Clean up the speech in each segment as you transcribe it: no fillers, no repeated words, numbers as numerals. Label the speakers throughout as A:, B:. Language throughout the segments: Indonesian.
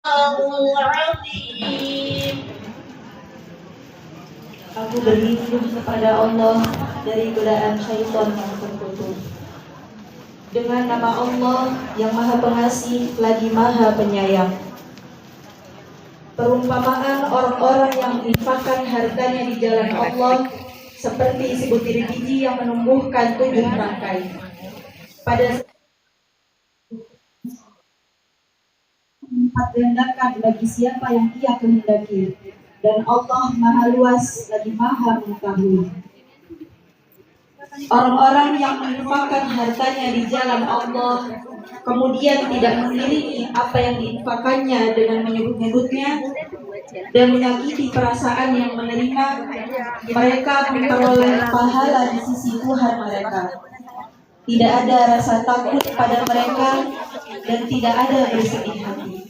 A: Al-Azim. Aku berlindung kepada Allah dari godaan syaitan yang terkutuk. Dengan nama Allah yang Maha Pengasih lagi Maha Penyayang. Perumpamaan orang-orang yang menginfakkan hartanya di jalan Allah seperti sebutir biji yang menumbuhkan 7 tangkai. Pada lipat gandakan bagi siapa yang ia kehendaki, dan Allah Maha Luas lagi Maha Mengetahui. Orang-orang yang menginfakkan hartanya di jalan Allah kemudian tidak mengiringi apa yang diinfakannya dengan menyebut-nyebutnya dan menyakiti perasaan yang menerima, mereka memperoleh pahala di sisi Tuhan mereka. Tidak ada rasa takut pada mereka dan tidak ada bersedih hati.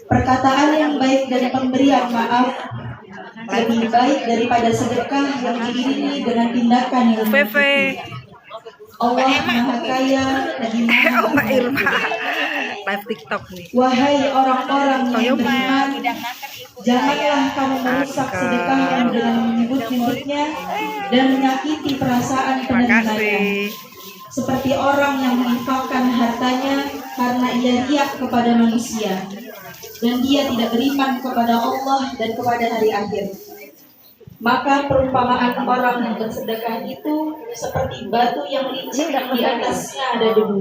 A: Perkataan yang baik dan pemberian maaf lebih baik daripada sedekah yang diiringi dengan tindakan yang menyakiti. Allah Maha Kaya lagi Maha
B: live TikTok nih.
A: Wahai orang-orang yang beriman, janganlah kamu merusak sedekah yang dengan menyebut-nyebutnya dan menyakiti perasaan penerimanya. Seperti orang yang menginfakkan hartanya karena ia riak kepada manusia dan dia tidak beriman kepada Allah dan kepada hari akhir. Maka perumpamaan orang yang bersedekah itu seperti batu yang licin di atasnya ada debu.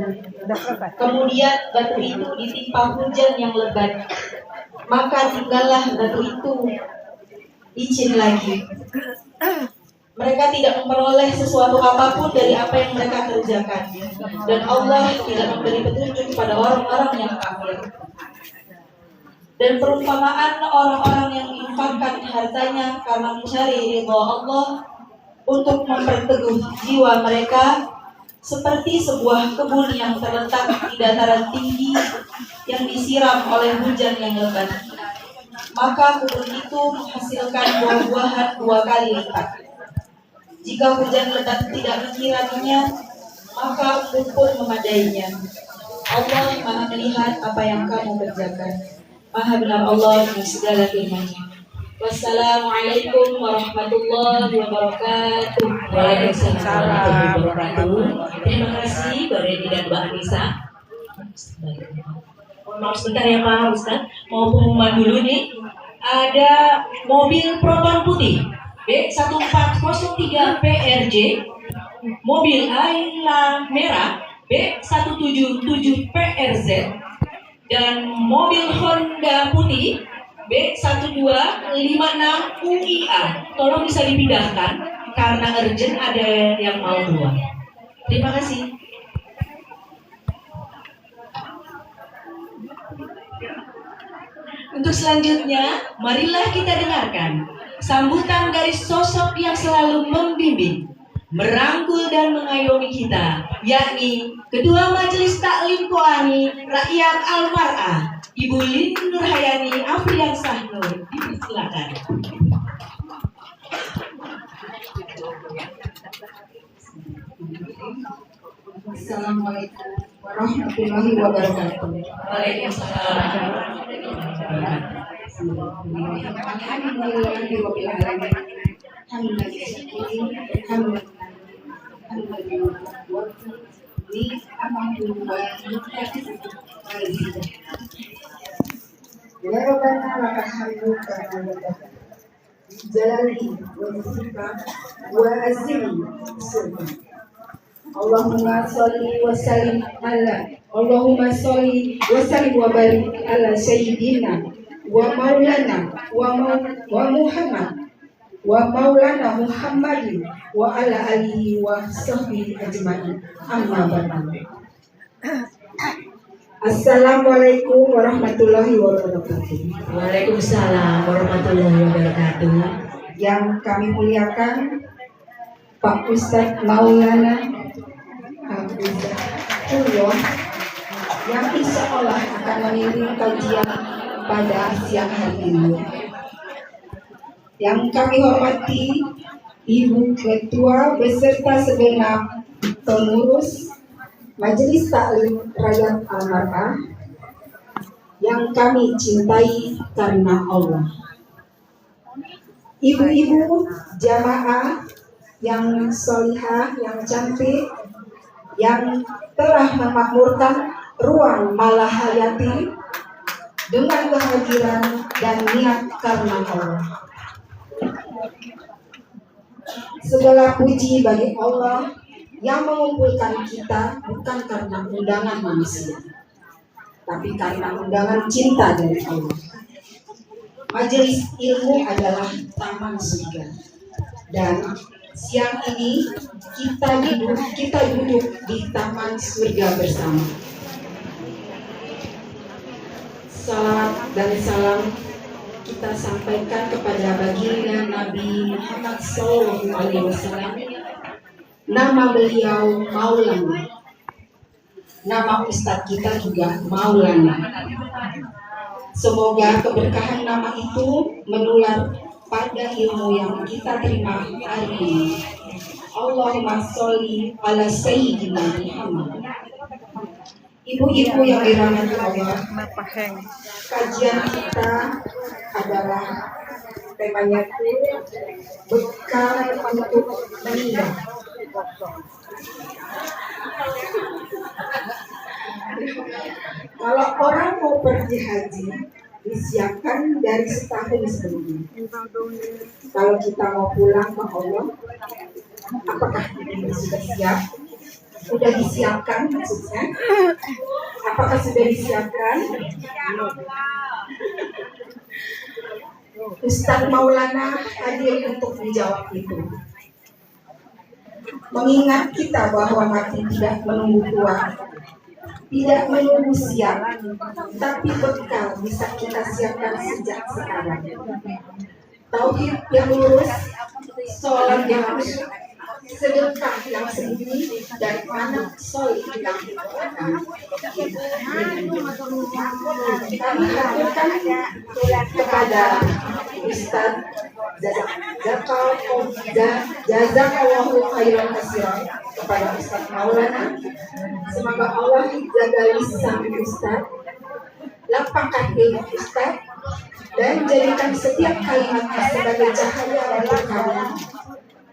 A: Kemudian batu itu ditimpa hujan yang lebat, maka tinggallah batu itu licin lagi. Mereka tidak memperoleh sesuatu apapun dari apa yang mereka kerjakan, dan Allah tidak memberi petunjuk pada orang-orang yang kafir. Dan perumpamaan orang-orang yang menginfakkan hartanya karena mencari ridha Allah untuk memperteguh jiwa mereka seperti sebuah kebun yang terletak di dataran tinggi yang disiram oleh hujan yang lebat. Maka kebun itu menghasilkan buah-buahan 2 kali lipat. Jika hujan lebat tidak menyiraminya, maka embun pun memadainya. Allah Maha melihat apa yang kamu kerjakan. Maha benar Allah dengan segala firman-Nya. Wassalamualaikum warahmatullahi wabarakatuh.
C: Waalaikumsalam warahmatullahi wabarakatuh. Terima kasih Mbak Reni dan Mbak Anissa. Maaf sebentar ya Pak Ustaz, mau pengumuman dulu nih. Ada mobil proton putih B1403 PRJ, mobil Ayla merah B177 PRZ, dan mobil Honda putih B1256 UIA. Tolong bisa dipindahkan karena urgent, ada yang mau keluar. Terima kasih. Untuk selanjutnya, marilah kita dengarkan sambutan dari sosok yang selalu membimbing, merangkul dan mengayomi kita, yakni Ketua Majelis Taklim Qurani Rakyat Al-Mar'ah, Ibu Lin Nurhayani Afriyansah Nur. Silakan.
A: Assalamualaikum warahmatullahi wabarakatuh.
C: Waalaikumsalam.
A: Allahumma sholli wa sallim wa barik ala sayyidina wa maulana wa Muhammad wa maulana Muhammadin wa ala alihi wa sahbihi ajma'in. Amma ba'du. Assalamualaikum warahmatullahi wabarakatuh.
C: Waalaikumsalam warahmatullahi wabarakatuh.
A: Yang kami muliakan Pak Ustadz Maulana Hafizahullah yang insya Allah akan memimpin kajian pada siang hari ini. Yang kami hormati Ibu Ketua beserta segenap pengurus Majelis Taklim Rakyat Al-Mar'ah, yang kami cintai karena Allah. Ibu-ibu jamaah yang solihah, yang cantik, yang telah memakmurkan ruang Malahayati dengan kehadiran dan niat karena Allah. Segala puji bagi Allah yang mengumpulkan kita bukan karena undangan manusia, tapi karena undangan cinta dari Allah. Majelis ilmu adalah taman surga, dan siang ini kita duduk di taman surga bersama. Salam dan salam kita sampaikan kepada baginda Nabi Muhammad SAW. Nama beliau Maulana. Nama Ustadz kita juga Maulana. Semoga keberkahan nama itu menular pada ilmu yang kita terima hari ini. Allahumma sholli ala sayyidina Muhammad. Ibu-ibu yang dirahmati Allah, kajian kita adalah temanya bekal untuk meninggal. Kalau orang mau pergi haji, disiapkan dari setahun sebelumnya. Kalau kita mau pulang ke Allah, apakah ini sudah siap? Sudah disiapkan maksudnya? Apakah sudah disiapkan? Ustadz Maulana hadir untuk menjawab itu. Mengingat kita bahwa mati tidak menunggu tua, tidak menunggu siap, tapi bekal bisa kita siapkan sejak sekarang. Tauhid yang lurus, sholat yang khusyuk, sedekah yang sembunyi, dan anak soleh yang dikatakan. Kami haturkan kepada Ustadz Jazakallahu khairan katsiran kepada Ustadz Maulana. Semoga Allah jaga lisan Ustadz, lapangkan ilmu Ustadz, dan jadikan setiap kalimatnya sebagai cahaya untuk kami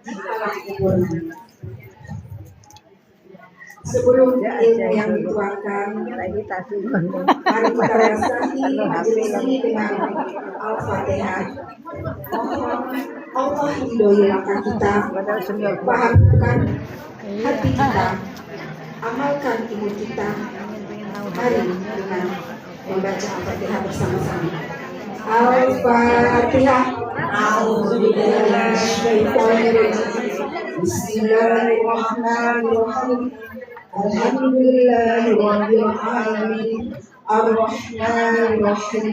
A: di alam kuburnya. Sebelum ilmu yang dituangkan, mari kita rasahi majelis ini dengan Al-Fatihah. Allah ridhoi langkah kita, pahamkan hati kita, amalkan ilmu kita. Mari dengan membaca Al-Fatihah bersama-sama. Al-Fatihah. Bismillahirrahmanirrahim. Alhamdulillahirabbil alamin. Ar-Rahmanir-Rahim.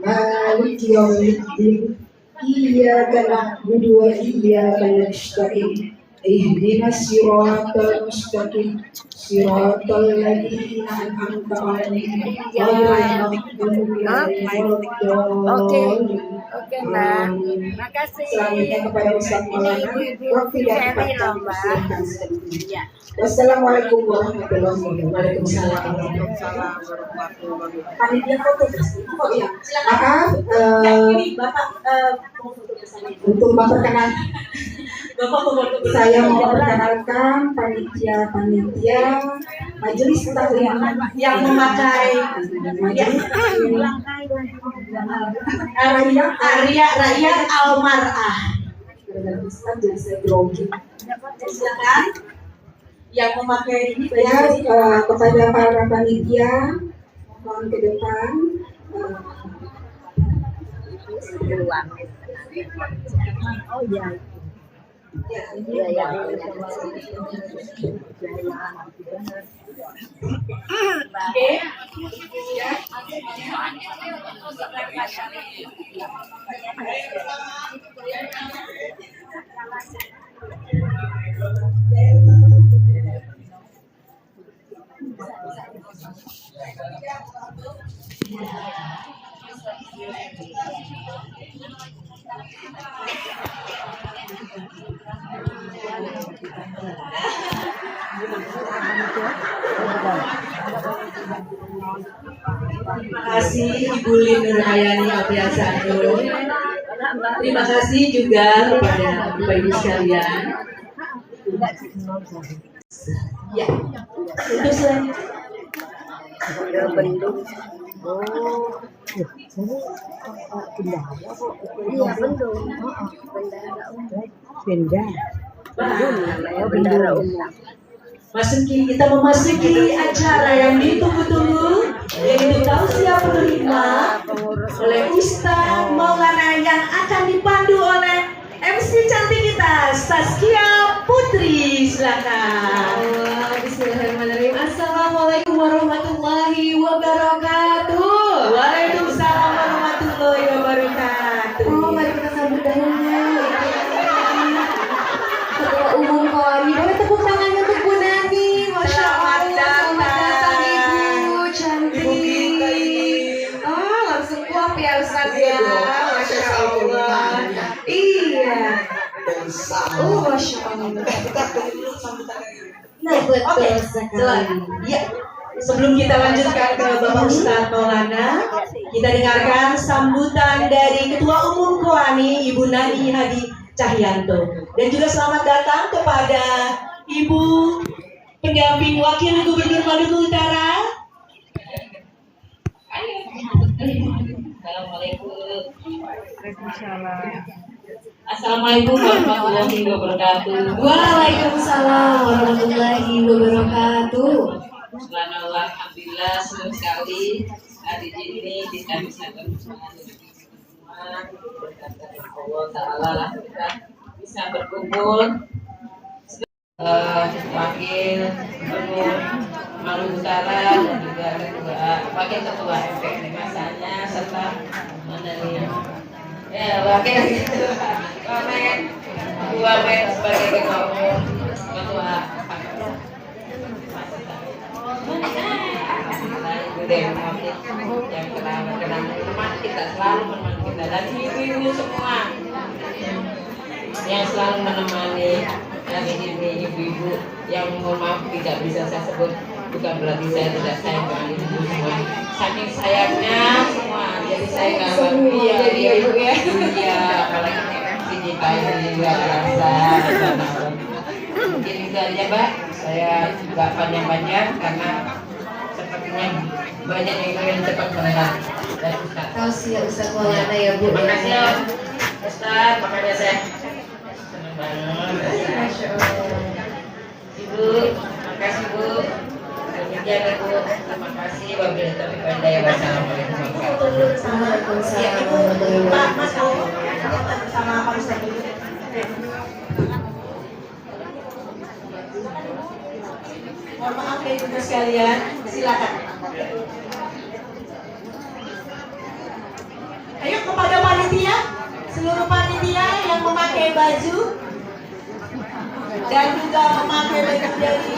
A: Maliki yaumiddin. Iyyaka na'budu wa iyyaka nasta'in. Ihdinas siratal mustaqim. Siratal ladzina an'amta 'alaihim ghairil maghdubi 'alaihim waladdallin.
D: Oke Mbak, makasih.
A: Selanjutnya kepada Ustaz Maulana, waktu yang
D: Seri
A: tepat
D: loh Mbak.
A: silakan.
D: Ya.
A: Wassalamualaikum warahmatullahi wabarakatuh. Waalaikumsalam. Panitia foto bersama. Oh iya, maaf.
D: Bapak
A: Untuk memperkenalkan, saya mau memperkenalkan panitia majelis taklim yang memakai
D: Arya Rakyat Almarah.
A: Jadi saya grogi.
D: Silakan yang memakai ini
A: Ya, kepada para panitia mohon ke depan.
D: Oh iya.
A: Ya,
D: Ya.
A: Oke.
C: Terima kasih Ibu Lin Nurhayani Apriasado. Terima kasih juga kepada Bapak Ibu sekalian. Ya, untuk selanjutnya.
D: Bendara umum.
C: Kita memasuki acara yang ditunggu-tunggu, yaitu tausiah penerima oleh Ustadz Maulana yang akan dipandu oleh MC cantik kita, Saskia Putri. Silakan.
E: Bismillahirrahmanirrahim. Assalamualaikum warahmatullahi wabarakatuh.
C: Waalaikumsalam warahmatullahi wabarakatuh.
E: Mari kita sambut dahulu Ketua Umum KOARI. Boleh tepuk tangannya untuk Bu Nani. Masya Allah. Selamat datang Ibu cantik.
C: Ibu kita ini.
E: Langsung kuat ya Ustaz ya. Masya Allah. Iya. Masya Allah.
C: Nah, oke. Ya, sebelum kita lanjutkan ke Bapak Ustadz Maulana, kita dengarkan sambutan dari Ketua Umum KOANI Ibu Nani Hadi Cahyanto, dan juga selamat datang kepada Ibu pendamping Wakil Gubernur Maluku Utara.
F: Assalamualaikum warahmatullahi wabarakatuh.
E: Waalaikumsalam warahmatullahi wabarakatuh.
F: Subhanallah, alhamdulillah, senang sekali hari ini kita bisa bersama Allah Ta'ala, kita bisa berkumpul wakil gubernur Maluku Utara dan juga wakil ketua MPK masanya serta wakil wamen sebagai ketua umum ketua yang kenal teman kita, selalu menemani kita, dan ibu-ibu semua yang selalu menemani hari ini, ibu-ibu yang mohon maaf tidak bisa saya sebut, bukan berarti saya tidak sayang dengan ibu semua, saking sayangnya semua, jadi saya nggak ngerti ya ibu ya, iya, apalagi si kita ini luar biasa. Mungkin itu aja Mbak, saya nggak panjang-panjang karena sepertinya banyak yang ingin cepat mendengar dari Ustaz.
E: Tausiah Ustaz Maulana ya Bu.
F: Terima kasih ya Ustaz, makanya saya senang banget.
E: Masya Allah.
F: Ibu, makasih Bu. Demikian Ibu, terima kasih. Wabillahi taufiq wal hidayah. Wassalamualaikum warahmatullahi
E: Waalaikumsalam warahmatullahi wabarakatuh.
C: Sama Pak Ustadz dulu. Mohon maaf ya ibu sekalian, silakan. Ayo kepada panitia, seluruh panitia yang memakai baju dan juga memakai baju dari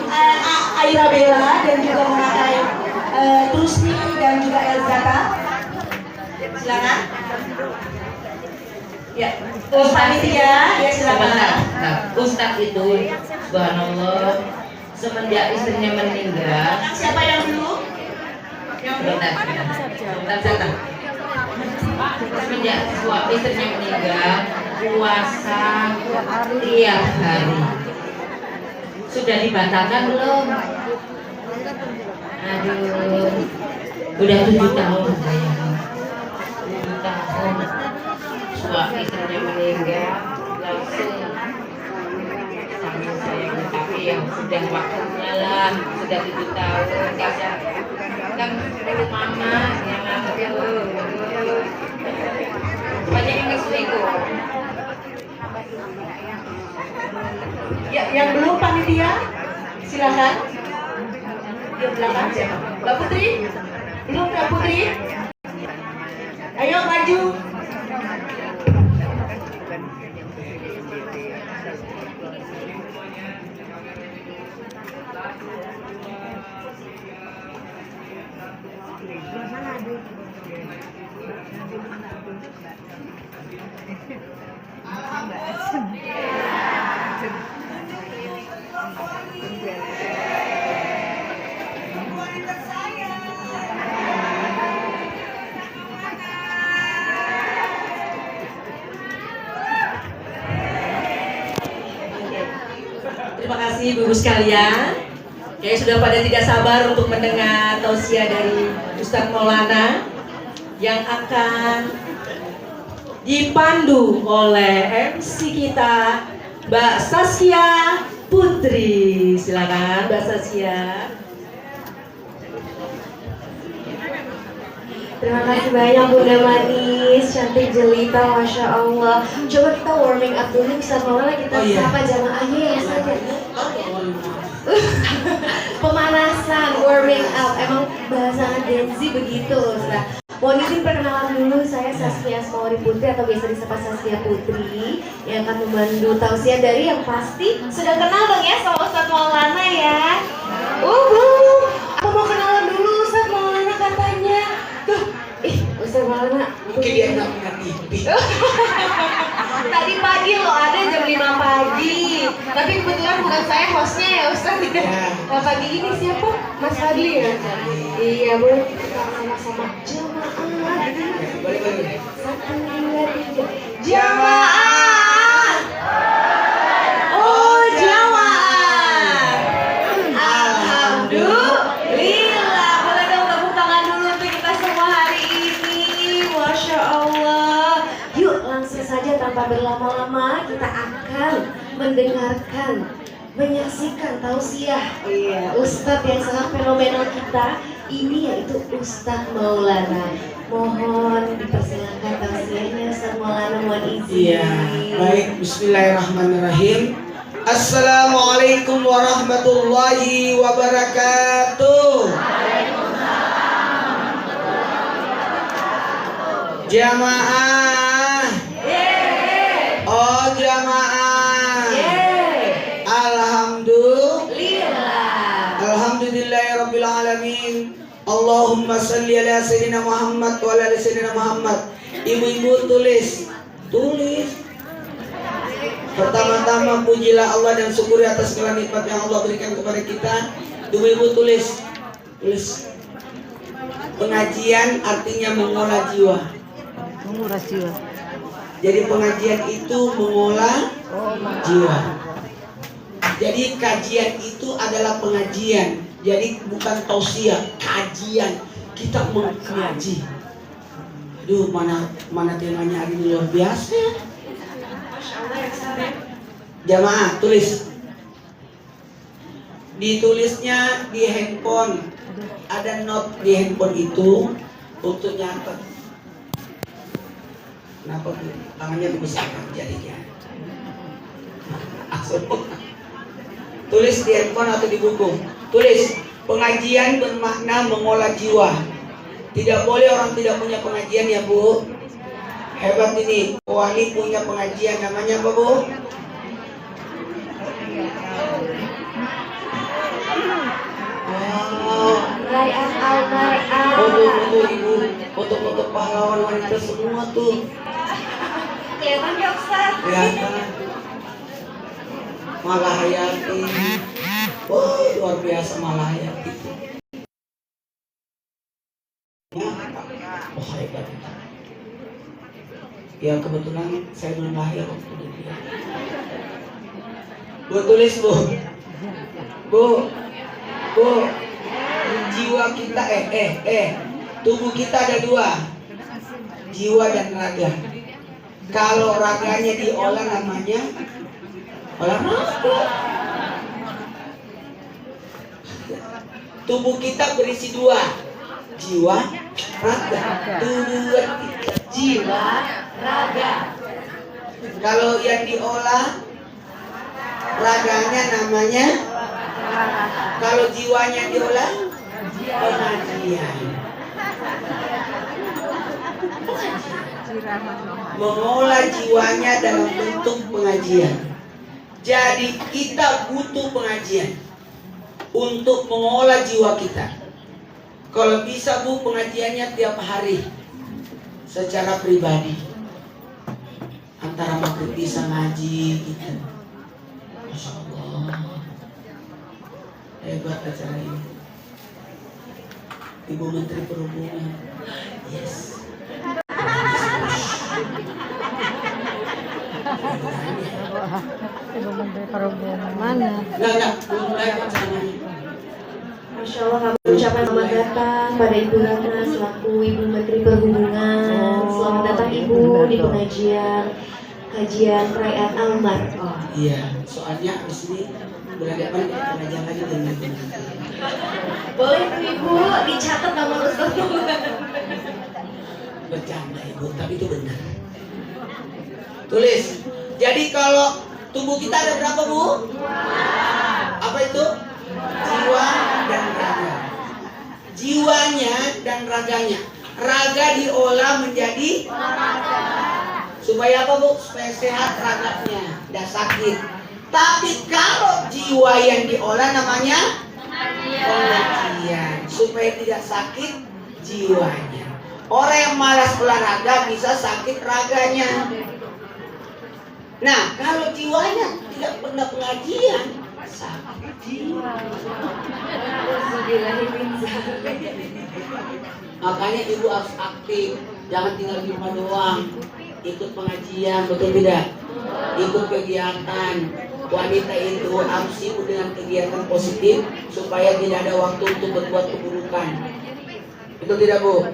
C: Aira Bella dan juga memakai Trusmi dan juga Elzata. Silakan. Ya, panitia, ya silakan.
F: Nah, Ustadz itu, subhanallah, semenjak istrinya meninggal.
C: Siapa yang dulu?
F: Sebentar. Semenjak suami istrinya meninggal, puasa tiap hari. Sudah dibatalkan belum? Aduh, udah 7 tahun saya. 7 tahun. Suami istrinya meninggal, langsung sama saya, tapi yang sudah waktunya lah, sudah 7 tahun kan dari mama yang aduh, banyak yang selingkuh.
C: Ya, yang belum panitia, silakan. Di belakang siapa? Mbak Putri? Belum Mbak Putri? Ayo maju. ibu-ibu sekalian, yang sudah pada tidak sabar untuk mendengar tausiah dari Ustadz Maulana yang akan dipandu oleh MC kita Mbak Saskia Putri. Silakan Mbak Saskia.
E: Terima kasih banyak Bunda Manis, cantik jelita, Masya Allah. Coba kita warming up dulu, Ustaz Maulana, kita sapa jamaahnya ya Ustaz. Pemanasan, warming up, emang bahasa Gen Z begitu Ustaz. Mohon izin perkenalan dulu, saya Saskia Putri atau biasa disapa Saskia Putri yang akan membantu tausiah dari yang pasti sudah kenal dong ya sama Ustaz Maulana ya. Aku mau kenalan dulu Ustaz Maulana katanya. Tuh, Ustaz Maulana.
G: Mungkin dia nggak punya TV.
E: Tadi pagi loh, ada jam 5 pagi. Tapi kebetulan bukan saya hostnya ya Ustaz. Nah, pagi ini siapa? Mas Fadli ya? Iya, boleh kita sama-sama jamaah.
G: Boleh.
E: 1, 2, 3. Jamaah. Oh, jamaah. Alhamdulillah. Boleh dong tepuk tangan dulu untuk kita semua hari ini. Masya Allah. Yuk langsung saja tanpa berlama-lama kita akan mendengarkan, menyaksikan tausiah Ustadz yang sangat fenomenal kita ini, yaitu Ustadz Maulana. Mohon dipersilakan tausiahnya Ustadz Maulana, mohon izin.
G: Iya, baik. Bismillahirrahmanirrahim. Assalamualaikum warahmatullahi wabarakatuh. Jamaah. Oh jamaah. Alhamdulillahirabbil alamin. Allahumma salli ala sayyidina Muhammad wa ala sayyidina Muhammad. Ibu-ibu tulis. Pertama-tama pujilah Allah dan syukuri atas segala nikmat yang Allah berikan kepada kita. Ibu-ibu tulis. Pengajian artinya mengolah jiwa. Jadi pengajian itu mengolah jiwa. Jadi kajian itu adalah pengajian. Jadi bukan tausiah, kajian. Kita mengkaji. Aduh, mana temanya hari ini luar biasa. Jamaah tulis. Ditulisnya di handphone. Ada note di handphone itu untuk nyatet. Kenapa tangannya dibesarkan jadinya? Tulis di handphone atau di buku. Tulis, pengajian bermakna mengolah jiwa. Tidak boleh orang tidak punya pengajian ya Bu. Hebat ini. Wali punya pengajian, namanya apa Bu?
E: Rayaan Al-Mar'ah.
G: Foto-foto ibu, foto-foto pahlawan wanita semua tuh.
E: Kelihatan ya Ustaz?
G: Kelihatan. Malahayati. Wah, luar biasa Malahayati. Oh, hebat. Ya kebetulan saya belum lahir waktu itu. Bu tulis Bu. Jiwa kita tubuh kita ada dua, jiwa dan raga. Kalau raganya diolah namanya olahraga. Tubuh kita berisi dua, jiwa, raga.
E: Jiwa, raga.
G: Kalau yang diolah raganya namanya, kalau jiwanya diolah pengajian. Mengolah jiwanya dalam bentuk pengajian. Jadi kita butuh pengajian untuk mengolah jiwa kita. Kalau bisa Bu, pengajiannya tiap hari secara pribadi. Antara maghrib bisa ngaji gitu. Masya Allah, hebat acara ini. Ibu Menteri Perhubungan, yes. Enggak, belum mulai kok ceramahnya.
E: Masya Allah, kami ucapkan selamat datang pada Ibu Ratna selaku Ibu Menteri Perhubungan. Selamat datang Ibu di pengajian perayaan Almar.
G: Oh, iya, soalnya di sini berhadapan dengan pengajian lagi dengan
E: Boleh tuh Ibu dicatat nama Ustaz.
G: bercanda Ibu, tapi itu benar. Tulis. Jadi kalau tubuh kita ada berapa Bu? Apa itu? Jiwa dan raga. Jiwanya dan raganya. Raga diolah menjadi supaya apa Bu? Supaya sehat raganya, tidak sakit. Tapi kalau jiwa yang diolah namanya pengajian, supaya tidak sakit jiwanya. Orang yang malas olahraga bisa sakit raganya. Nah, kalau jiwanya tidak pernah pengajian, sakit jiwa. Makanya Ibu harus aktif, jangan tinggal di rumah doang. Ikut pengajian, betul tidak? Ikut kegiatan. Wanita itu harus sibuk dengan kegiatan positif supaya tidak ada waktu untuk berbuat keburukan. Betul tidak Bu?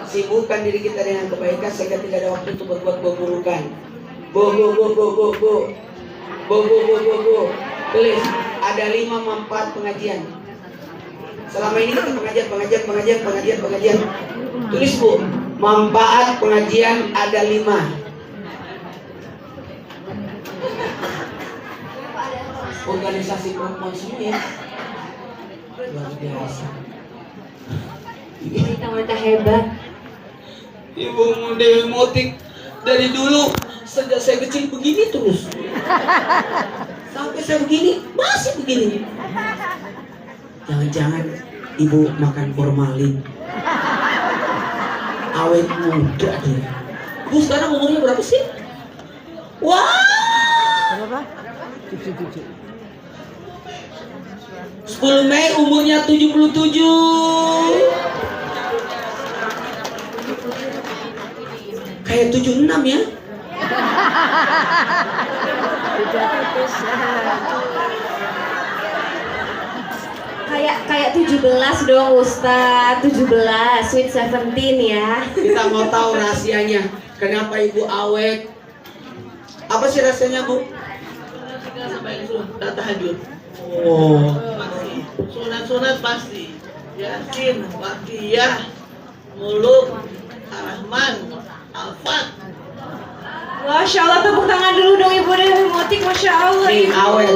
G: Sibukkan diri kita dengan kebaikan sehingga tidak ada waktu untuk berbuat keburukan. Bu. Tulis, ada 5 manfaat pengajian. Selama ini kita pengajian. Tulis Bu, manfaat pengajian ada 5. Organisasi perempuan semua. Luar biasa.
E: Wanita hebat.
G: Ibu Dewi Motik dari dulu sejak saya kecil begini terus. Sampai saya begini masih begini. Jangan-jangan Ibu makan formalin. Awet muda dia. Bu sekarang umurnya berapa sih? Wah.
B: Berapa?
G: 10 Mei umurnya 77. Kayak 76 ya.
E: Kayak 17 dong Ustaz. 17, sweet 17 ya.
G: Kita mau tahu rahasianya. Kenapa Ibu awet? Apa sih rahasianya Bu?
H: Sampai sudah tahajud.
G: Oh.
H: Pasti. Sunat-sunat pasti. Yasin, Wakiyah, Muluk, Ar-Rahman, Al-Fat.
E: Masya Allah, tepuk tangan dulu dong Ibu Dewi Motik. Masya Allah
G: Nih,
E: Ibu.
G: awet.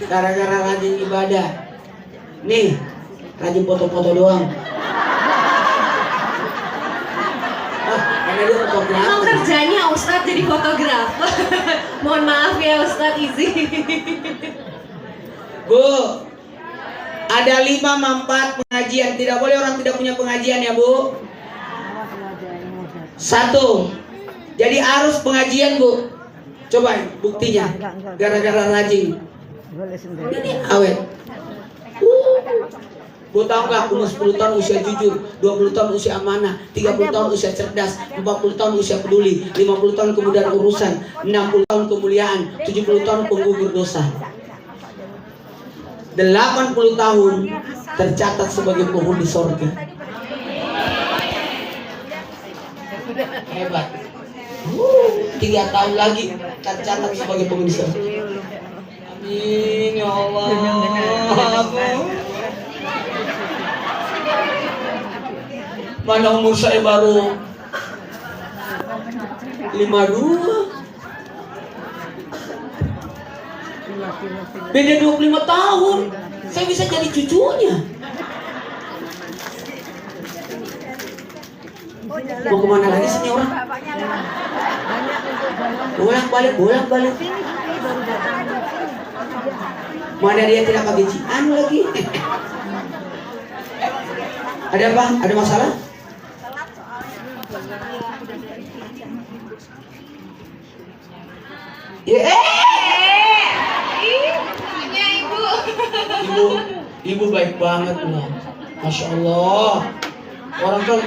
G: Gara-gara rajin ibadah. Nih, rajin foto-foto doang. Karena dia
E: Emang
G: fotografer.
E: kerjanya Ustadz jadi fotografer. Mohon maaf ya Ustadz, izin.
G: Bu, ada 5 manfaat pengajian. Tidak boleh orang tidak punya pengajian ya Bu. 1. Jadi arus pengajian Bu. Coba buktinya. Gara-gara rajin. Ini awet. Bu tahu nggak, umur 10 tahun usia jujur, 20 tahun usia amanah, 30 tahun usia cerdas, 40 tahun usia peduli, 50 tahun kemudahan urusan, 60 tahun kemuliaan, 70 tahun penggugur dosa, 80 tahun tercatat sebagai penghuni sorga. Hebat. 3 tahun lagi tercatat sebagai penghuni sorga. Amin ya Allah. Mana umur saya baru 52. Beda 25 tahun. Saya bisa jadi cucunya. Mau kemana lagi sini orang? Bolak-balik. Mana dia tidak pakai cian lagi? Ada apa? Ada masalah? Ibu baik banget loh. Masya Allah. Orang kan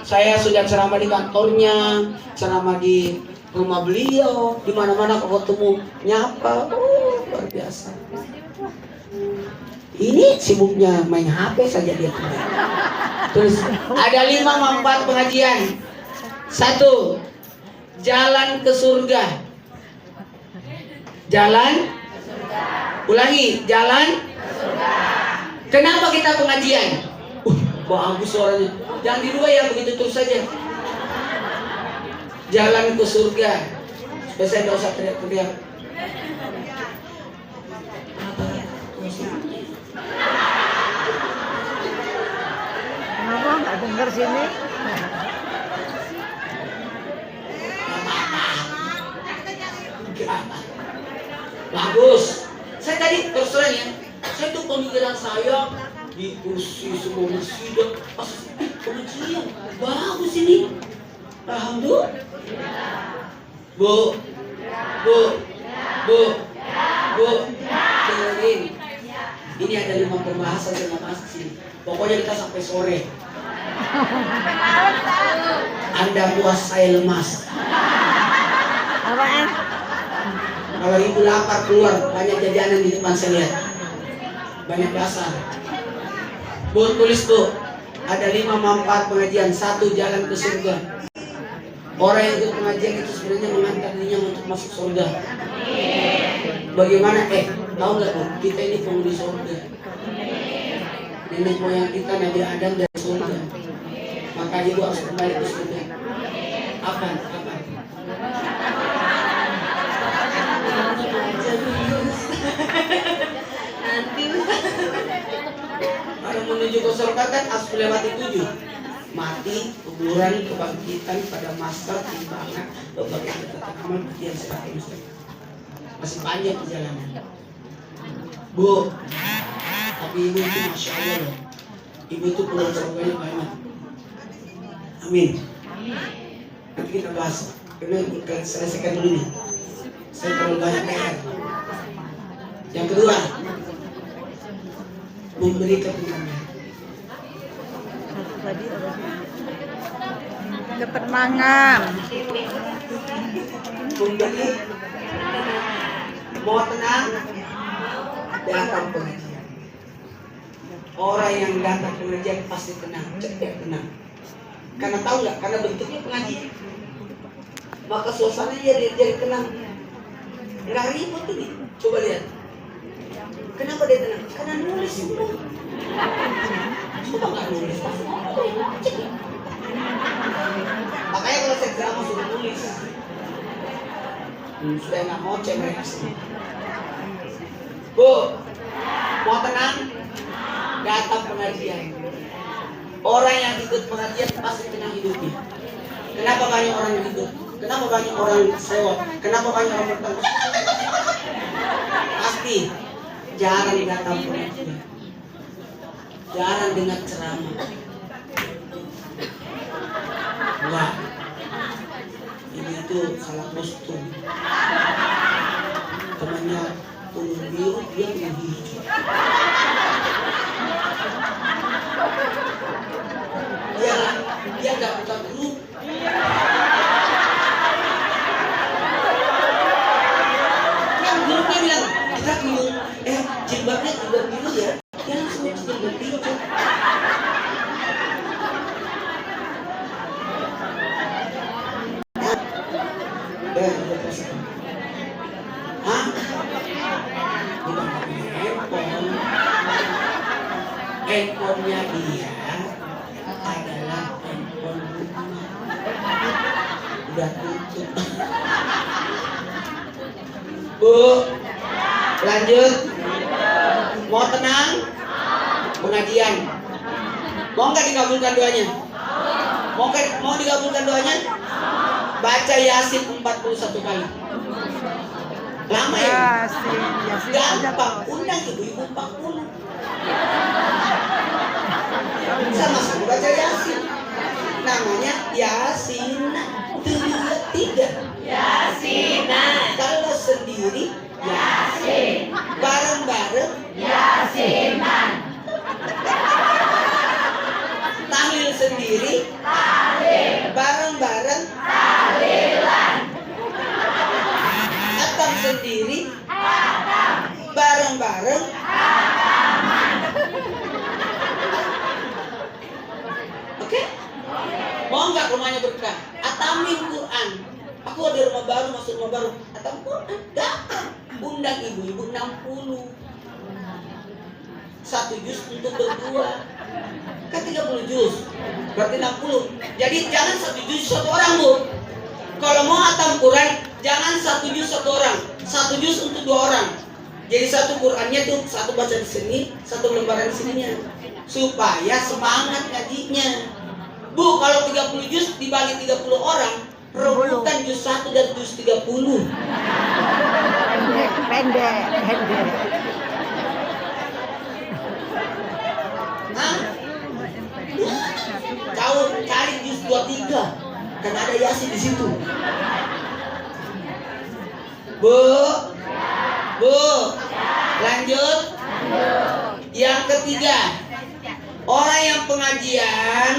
G: saya sudah ceramah di kantornya, ceramah di rumah beliau, di mana-mana kalau ketemu nyapa, luar biasa. Ini sibuknya main HP saja dia. Terus ada 5 manfaat pengajian. 1, jalan ke surga. Jalan, ulangi, jalan ke surga. Kenapa kita pengajian? Bagus suaranya. Jangan dirubah ya, begitu terus saja. Jalan ke surga. Supaya saya tidak usah teriak-teriak.
B: Kenapa nggak dengar sini?
G: Bagus. Saya tadi terus terang ya, saya tuh pemikiran saya di kursi semua masjid, pengajian bagus ini. Alhamdulillah. Bu, dengerin. Ini ada 5 pembahasan yang bahas di sini. Pokoknya kita sampai sore. Anda puas, saya lemas.
B: Apaan?
G: Kalau ibu lapar keluar, banyak jajanan di depan saya lihat. Banyak dasar. Bu, tulis bu. Ada 5 manfaat pengajian. 1, jalan ke surga. Orang yang ikut pengajian itu sebenarnya mengantar dirinya untuk masuk surga. Bagaimana? Tahu nggak bu? Kita ini penghuni surga. Nenek moyang kita Nabi Adam dari surga. Maka ibu harus kembali ke surga. Apa?
E: Nanti
G: Kalau menuju ke surga kan harus melewati 7. Mati, kuburan, kebangkitan, pada masa, timbangan, berbagai catatan amal, bagian seratus mustaqim. Masih panjang perjalanan. Bu, tapi ibu itu masya Allah loh. Ibu itu pulau surganya banyak. Amin. Nanti kita bahas. Karena kita selesaikan dulu nih. Saya terlalu banyak PR. Yang kedua, memberi ketenangan.
B: Tadi apa sih? Ketenangan.
G: Memberi, mau tenang, datang pengajian. Orang yang datang pengajian pasti tenang, cepat tenang. Karena tahu nggak? Karena bentuknya pengajian. Maka suasananya jadi tenang. Nggak ribut ini. Coba lihat. Kenapa dia tenang? Karena nulis semua. Coba nggak nulis pasti cek. Makanya kalau saya ceramah suruh nulis. Supaya nggak mau cek reaksi. Bu, mau tenang? Datang pengajian. Orang yang ikut pengajian pasti tenang hidupnya. Kenapa banyak orang yang hidup? Kenapa banyak orang sewa? Kenapa banyak orang bertanggung? Pasti jarang datang pengajian. Jarang dengar ceramah. Wah, ini tuh salah kostum. Temannya turun biru, dia turun hijau. Dia nggak buka grup. Yang grupnya bilang kita bingung. Jilbabnya juga biru ya. Dia langsung jilbab hijau. Hah? Bukan handphone. Handphonenya dia adalah handphone rumah. Udah tutup. Bu, lanjut. Mau tenang? Pengajian. Mau nggak dikabulkan doanya? Mau dikabulkan doanya? Baca Yasin 41 kali. Lama ya?
B: Yasin.
G: Gampang. Undang ibu-ibu 40. Sama-sama baca Yasin. Namanya Yasin. Tiga. Yasinan. Kalau sendiri Yasin. Bareng-bareng Yasinan. Tahlil sendiri. Tahlil. Bareng-bareng tahlilan. sendiri, bareng-bareng. Oke? Mau nggak rumahnya berkah? Atamin Quran. Aku ada rumah baru, masuk rumah baru. Atam Quran, datang. Undang ibu-ibu 60. 1 juz untuk berdua. Kan 30 juz. Berarti 60. Jadi jangan 1 juz 1 orang, Bu. Kalau mau atam Quran, jangan 1 juz 1 orang. 1 juz untuk 2 orang. Jadi 1 Qurannya tuh 1 baca di sini, 1 lembaran di sininya. Supaya semangat ngajinya. Bu, kalau 30 juz dibagi 30 orang, rebutan juz 1 dan juz 30.
B: Pendek.
G: Hah? Cari juz 23. Karena ada Yasin di situ. Bu, lanjut. Yang ketiga, orang yang pengajian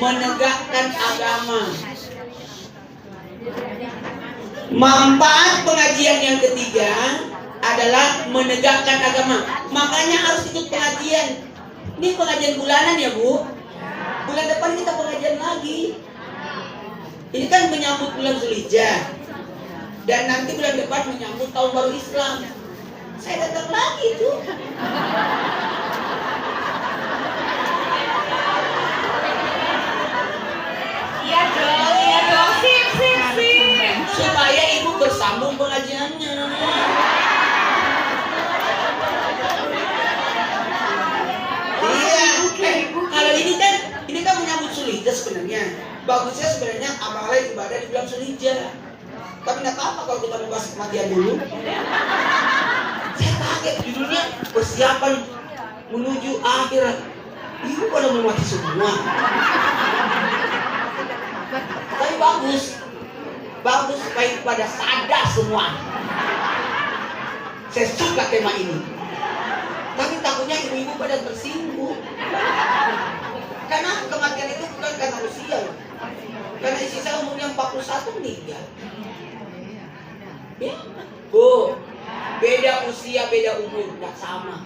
G: menegakkan agama. Manfaat pengajian yang ketiga adalah menegakkan agama. Makanya harus ikut pengajian. Ini pengajian bulanan ya, Bu. Bulan depan kita pengajian lagi. Ini kan menyambut bulan Zulhijjah. Dan nanti bulan depan menyambut tahun baru Islam. Saya datang lagi tuh.
E: Iya dong, sip.
G: Supaya ibu bersambung pengajiannya. Iya. Kalau ini kan menyambut Zulhijjah sebenarnya. Bagusnya sebenarnya amalan ibadah di bulan Zulhijjah. Tapi nggak apa-apa kalau kita membahas kematian dulu. Saya kaget judulnya persiapan menuju akhirat. Ibu pada mau mati semua. Tapi bagus supaya pada sadar semua. Saya suka tema ini. Tapi takutnya ibu-ibu pada tersinggung. Karena kematian itu bukan karena usia. Karena istri saya umurnya 41 meninggal. Ya? Bu, beda usia, beda umur, tidak sama.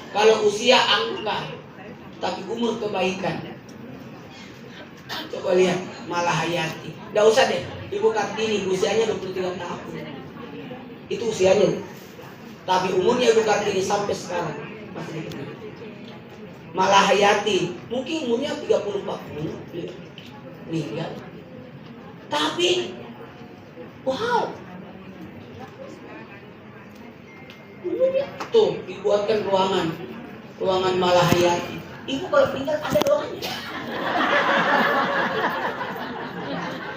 G: Kalau usia angka, tapi umur kebaikan. Coba lihat Malahayati. Nggak usah deh, Ibu Kartini usianya 23 tahun. Itu usianya. Tapi umurnya Ibu Kartini sampai sekarang masih dikenal. Malahayati mungkin umurnya 30-40 meninggal. Tapi wow, tuh dibuatkan ruangan Malahayati. Ibu kalau meninggal ada ruangannya.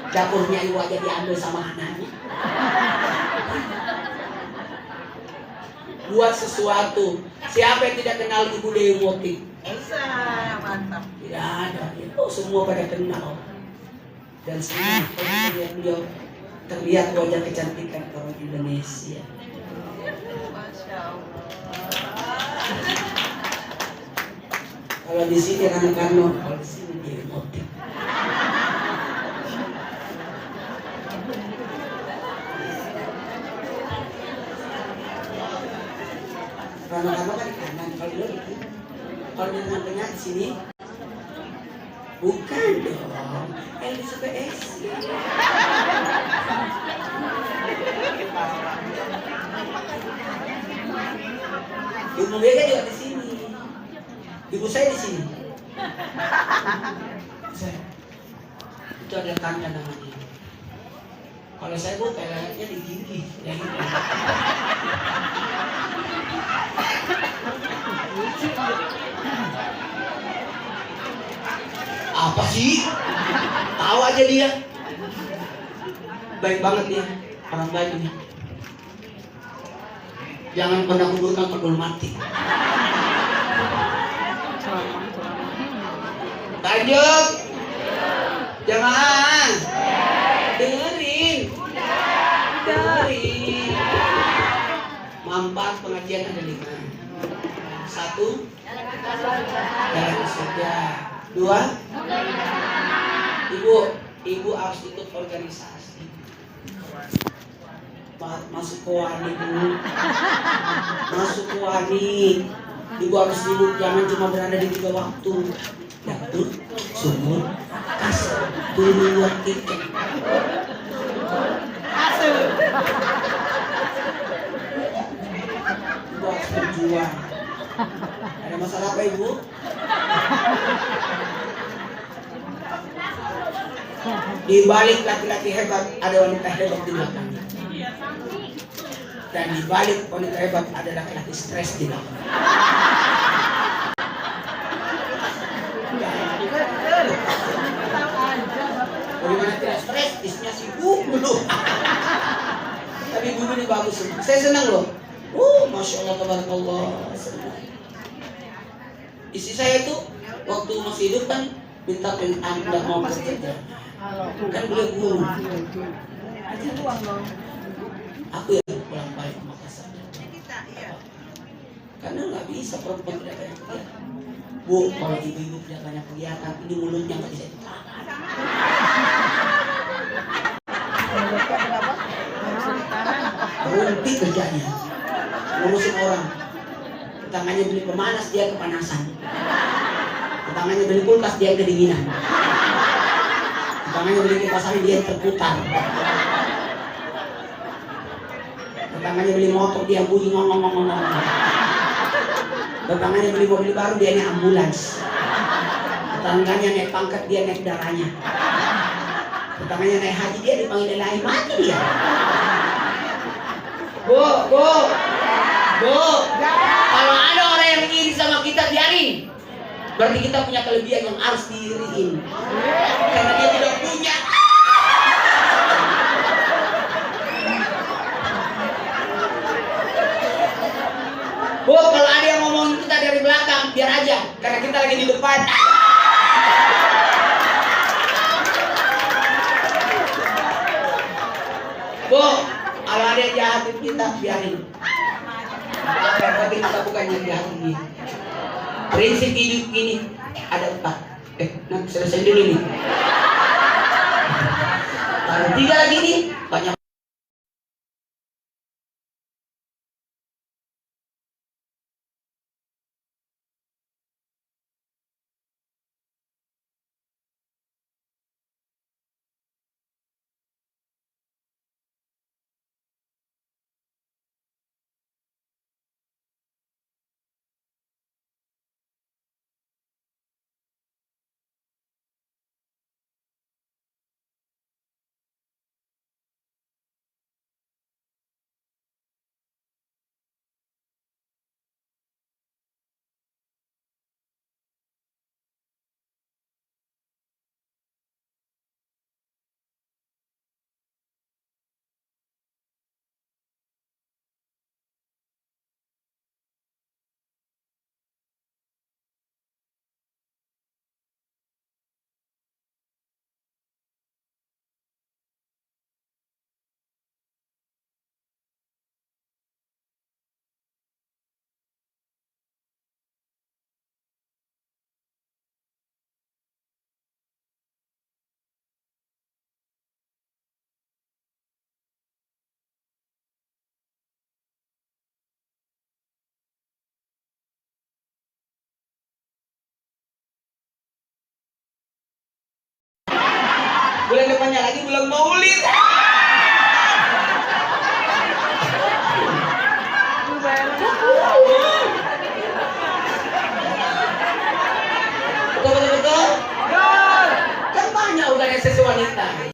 G: Dapurnya ibu aja diambil sama anaknya. Buat sesuatu. Siapa yang tidak kenal Ibu Dewi Motik?
H: Mantap.
G: Tidak ada. Itu semua pada kenal. Dan semua beliau terlihat wajah kecantikan orang Indonesia.
H: Masya Allah.
G: Kalau di sini Rano Karno, kalau di sini Dewi Motik. Rano Karno kan di kanan, kalau di itu. Kalau di tengah-tengah di sini, bukan dong, Elizabeth. Ibu Mega juga di sini. Ibu saya di sini. Itu ada tanda namanya. Kalau saya bu toiletnya di gigi. Apa sih? Tahu aja dia. Baik banget dia. Orang baik ini. Jangan pernah kuburkan pedul mati. Lanjut. Jamaah. Dengerin. Manfaat pengajian ada 5. 1, jalan surga. 2, ibu harus ikut organisasi. masuk ke wani Bu. Masuk ke wani. Ibu harus hidup, jangan cuma berada di 3 waktu. Dapur, sumur, kasur, tulu buat tiket. Ibu harus berjuang. Ada masalah apa Ibu? Di balik laki-laki hebat ada wanita hebat di belakang. Dan di balik wanita hebat ada laki-laki stres di belakang. Bagaimana tidak stres? Isinya sibuk dulu. Tapi ibu ini bagus. Saya senang loh. Masya Allah, tabarakallah. Istri saya itu waktu masih hidup kan minta tidak mau kerja. Kan beliau guru. Aku yang pulang balik ke Makassar. Karena nggak bisa perempuan tidak banyak kegiatan. Bu, kalau ibu-ibu tidak banyak kegiatan, ini mulutnya nggak bisa ditahan. Berhenti kerjanya, ngurusin orang. Tangannya beli pemanas, dia kepanasan. Tangannya beli kulkas, dia kedinginan. Tangannya beli kipas angin, dia terputar. Tangannya beli motor, dia bunyi ngomong-ngomong. Tangannya beli mobil baru, dia naik ambulans. Tangannya naik pangkat, dia naik darahnya. Tangannya naik haji, dia dipanggil ilahi, mati dia. Bu, kalau ada orang yang iri sama kita, biarin. Berarti kita punya kelebihan yang harus diiriin. Karena dia tidak punya. Bu, kalau ada yang ngomongin kita dari belakang, biar aja. Karena kita lagi di depan. Bu, kalau ada yang jahatin kita, biarin. Berarti kita bukan yang jahatin. Prinsip hidup ini ada 4. Nanti selesai dulu nih. Kalau 3 lagi nih, banyak. Bulan depannya lagi bulan Maulid. Betul. Kan banyak organisasi wanita.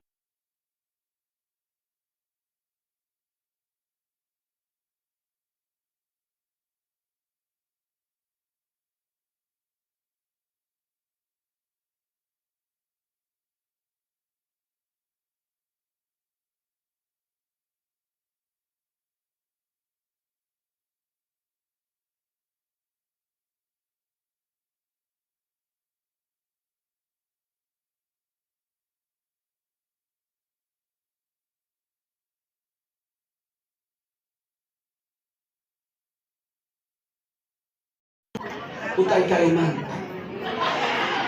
G: Hutan Kalimantan,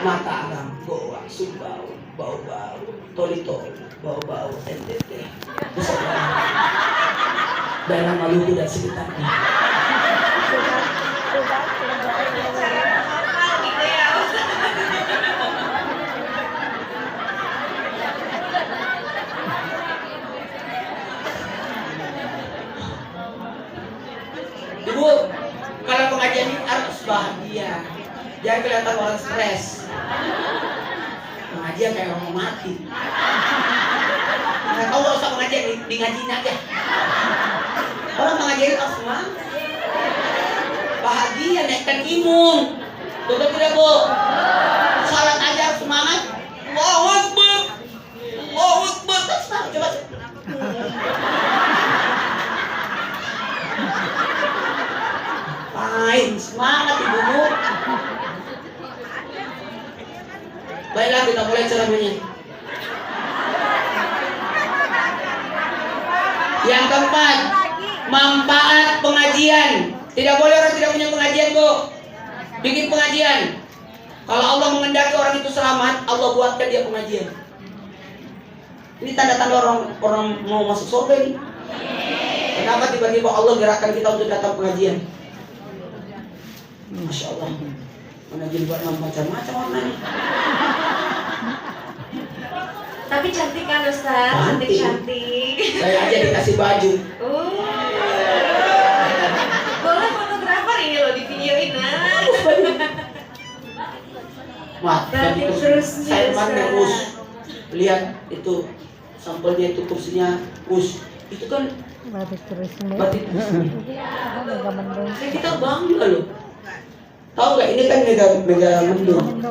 G: Mata Alam, Goa, Sumbau, Bau-Bau, Toli-Toli, Bau-Bau, NTT, Nusa Tenggara. daerah Maluku dan sekitarnya. Ibu, kalau pengajian ini harus bahagia, jangan kelihatan orang stres. Pengajian kayak orang mau mati. Nggak tahu nggak usah pengajian, di ngajiin aja. Orang pengajian harus semangat, bahagia, naikkan imun. Betul tidak Bu? Salat aja harus semangat. Allahu Akbar, Allahu Akbar. Coba. Lain semangat ibu. Baiklah kita mulai ceramahnya. Yang keempat, manfaat pengajian. Tidak boleh orang tidak punya pengajian Bu. Bikin pengajian. Kalau Allah mengendaki orang itu selamat, Allah buatkan dia pengajian. Ini tanda-tanda orang mau masuk surga ini. Kenapa tiba-tiba Allah gerakkan kita untuk datang pengajian? Masya Allah, pengajian buat macam-macam warnanya.
E: Tapi cantik kan Ustaz? Cantik-cantik.
G: Saya aja dikasih baju.
E: Boleh fotografer ini loh di videoin.
G: Wah, tadi saya kemarin Us lihat itu sampelnya itu kursinya Us itu kan batik resmi. Kita bangga loh. Tahu nggak ini kan mega mendung.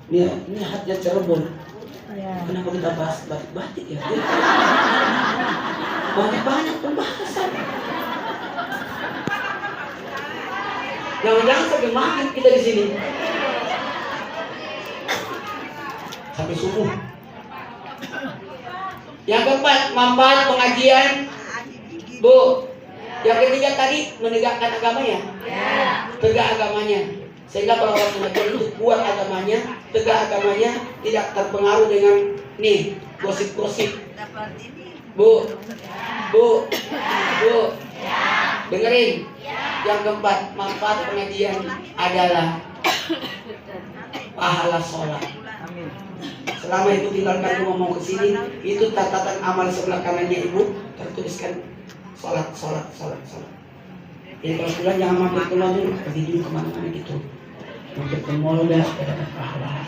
G: Ini hatnya Cirebon. Kenapa kita bahas batik ya? Banyak pembahasan. Jangan-jangan sampai maghrib kita di sini. Sampai subuh. Yang keempat, manfaat pengajian. Bu, yang ketiga tadi menegakkan agamanya. Tegak agamanya. Sehingga kalau orang pengajian itu kuat agamanya, tegak agamanya, tidak terpengaruh dengan nih gosip-gosip. Bu, dengerin. Yang keempat, manfaat pengajian adalah pahala sholat. Selama itu tinggalkan rumah mau ke sini, itu catatan amal sebelah kanannya ibu tertuliskan sholat. Jadi kalau pulang jangan mampir ke mall dulu, pergi dulu kemana-mana gitu. Mampir ke mall udah dapat pahala.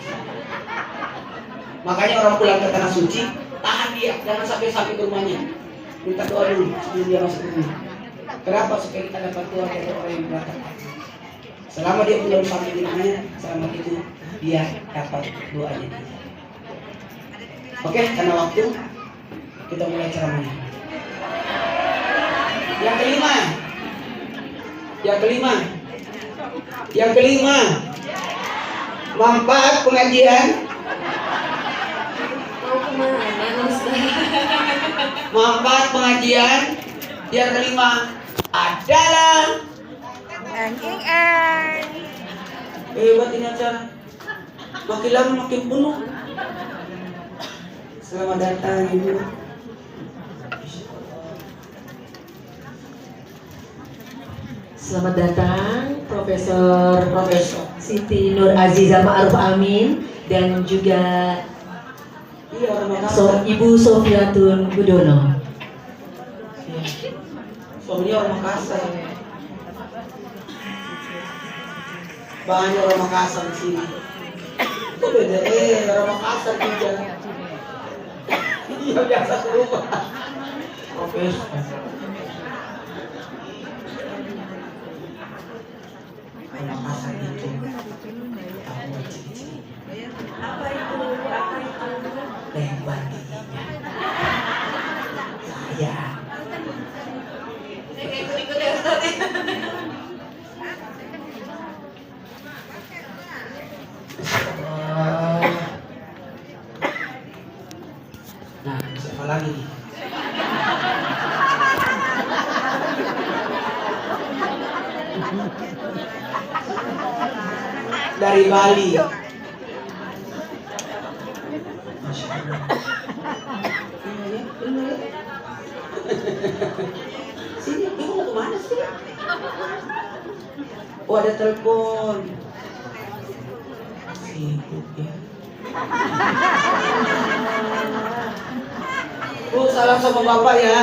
G: Makanya orang pulang ke tanah suci, tahan dia, jangan sampai ke rumahnya. Minta doa dulu sebelum dia masuk ke rumah. Kenapa? Supaya kita dapat doa dari orang yang berangkat. Selama dia belum sampai di rumahnya, selamat itu dia dapat doanya. Oke, karena waktu kita mulai ceramahnya. Yang kelima, manfaat pengajian. Manfaat pengajian yang kelima adalah hebat ini acara. Makin lama makin penuh. Selamat datang Ibu.
C: Selamat datang Profesor Siti Nur Aziza Ma'ruf Amin dan juga Ibu Sofiatun Budono.
G: Suaminya orang Makassar. Banyak orang Makassar di sini. Itu beda orang Makassar juga. Iya biasa ke rumah. Profesor. Orang Makassar itu.
E: Apa itu?
G: Lebar giginya. Saya.
E: Saya kayak ikut ya Ustaz.
G: Nah, siapa lagi nih? Dari Bali. Masya Allah. Sini, ibu mau kemana sih? Oh, ada telepon. Sibuk ya. Bu, salam sama bapak ya.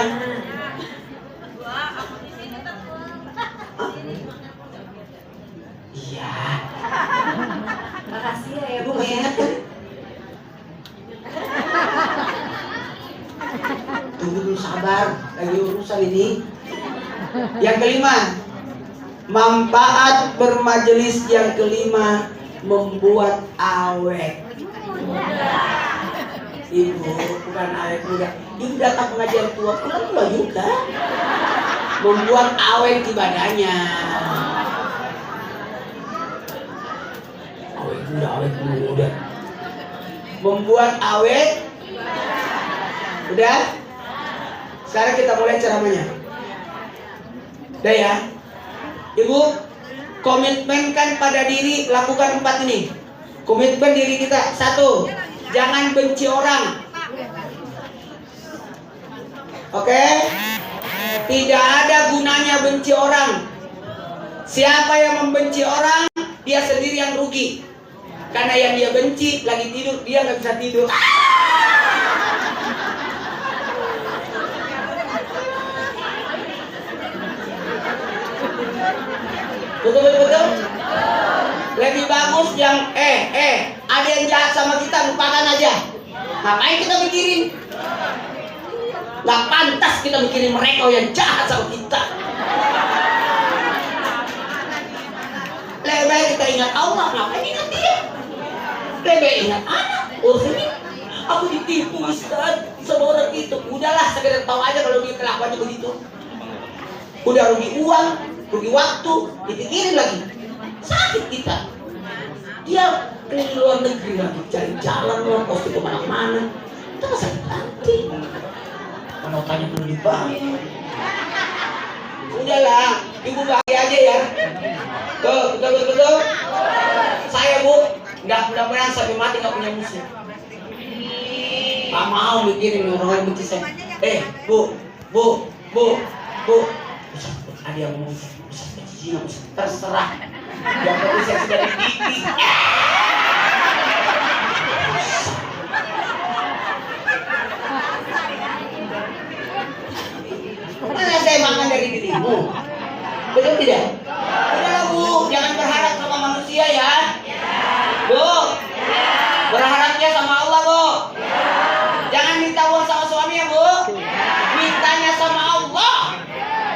G: Hah? Iya.
E: Makasih ya
G: Ibu
E: Bu
G: masih
E: ya.
G: ingat kan? Tunggu dulu, sabar, lagi urusan ini. Yang kelima, manfaat bermajelis yang kelima membuat awet. Ibu bukan awet muda. Ibu datang pengajian tua juga. Membuat awet ibadahnya. Awet muda. Membuat awet. Udah? Sekarang kita mulai ceramahnya. Udah ya? Ibu, komitmenkan pada diri, lakukan 4 ini. Komitmen diri kita. 1, jangan benci orang. Oke? Tidak ada gunanya benci orang. Siapa yang membenci orang, dia sendiri yang rugi. Karena yang dia benci lagi tidur, dia nggak bisa tidur. Betul. Lebih bagus yang ada yang jahat sama kita, lupakan aja. Ngapain kita mikirin? Gak pantas kita mikirin mereka yang jahat sama kita. Lebih baik kita ingat Allah, ngapain ingat dia? Lebih baik ingat anak. Oh ini aku ditipu Ustaz sama orang itu. Udahlah, sekedar tahu aja kalau dia kelakuannya begitu. Udah rugi uang, rugi waktu, dipikirin lagi. Sakit kita. Dia ke luar negeri lagi, cari jalan lah, posting kemana-mana. Kita gak sakit hati. Kalau tanya perlu dibayar. Udahlah, ibu bahagia aja ya. Tuh, betul. Saya Bu, mudah-mudahan sampai mati gak punya musuh. Gak mau mikirin orang-orang benci saya. Bu. Ada yang ngomong, terserah. Yang penting saya sudah dididik. Mana saya makan dari dirimu? Betul tidak? Udah Bu, jangan berharap sama manusia ya. Bu, berharapnya sama Allah Bu. Jangan minta uang sama suami ya Bu. Mintanya sama Allah.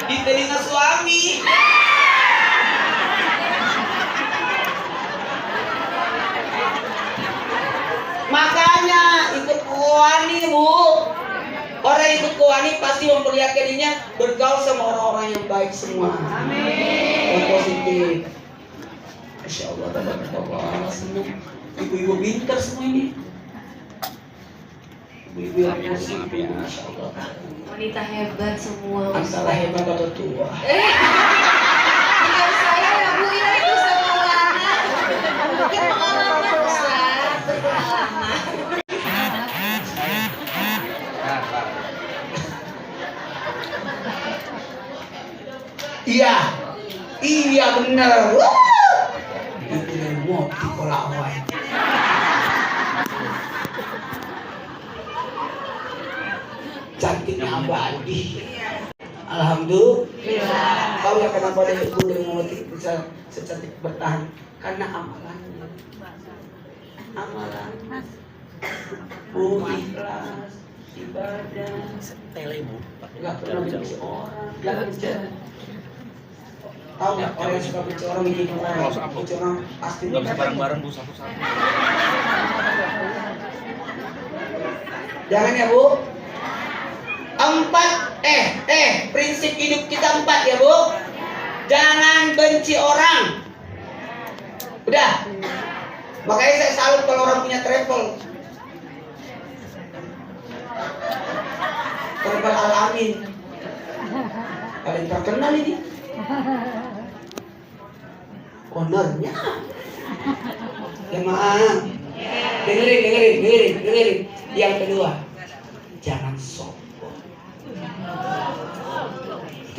G: Di telinga suami. Makanya ikut kuani Bu. Orang ikut kuani pasti memperlihatkan dirinya bergaul sama orang-orang yang baik semua. Amin. Yang positif. Masya Allah, tabarakallah semua. Ibu-ibu pintar semua ini. Ibu-ibu yang positif, Masya Allah.
E: Wanita hebat semua.
G: Antara hebat atau tua.
E: Bukan saya ya Bu, ya itu pengalaman. Mungkin pengalaman Ustaz, berpengalaman.
G: Iya benar. Itu yang mau dikolawai. Cantiknya abadi. Alhamdulillah. Tahu ya kenapa dia boleh memetik bisa secantik bertahan? Karena amalannya. Amalan. Ikhlas, ibadah. Enggak pernah benci orang. Jangan. Tahu nggak orang yang suka benci orang begini orang benci orang pasti
I: nggak bisa bareng-bareng Bu, satu-satu.
G: Jangan ya Bu. 4 prinsip hidup kita 4 ya Bu. Jangan benci orang. Udah. Makanya saya salut kalau orang punya travel Al-Amin. Paling terkenal ini. Ownernya. Jemaah. Dengerin. Yang kedua, jangan sombong.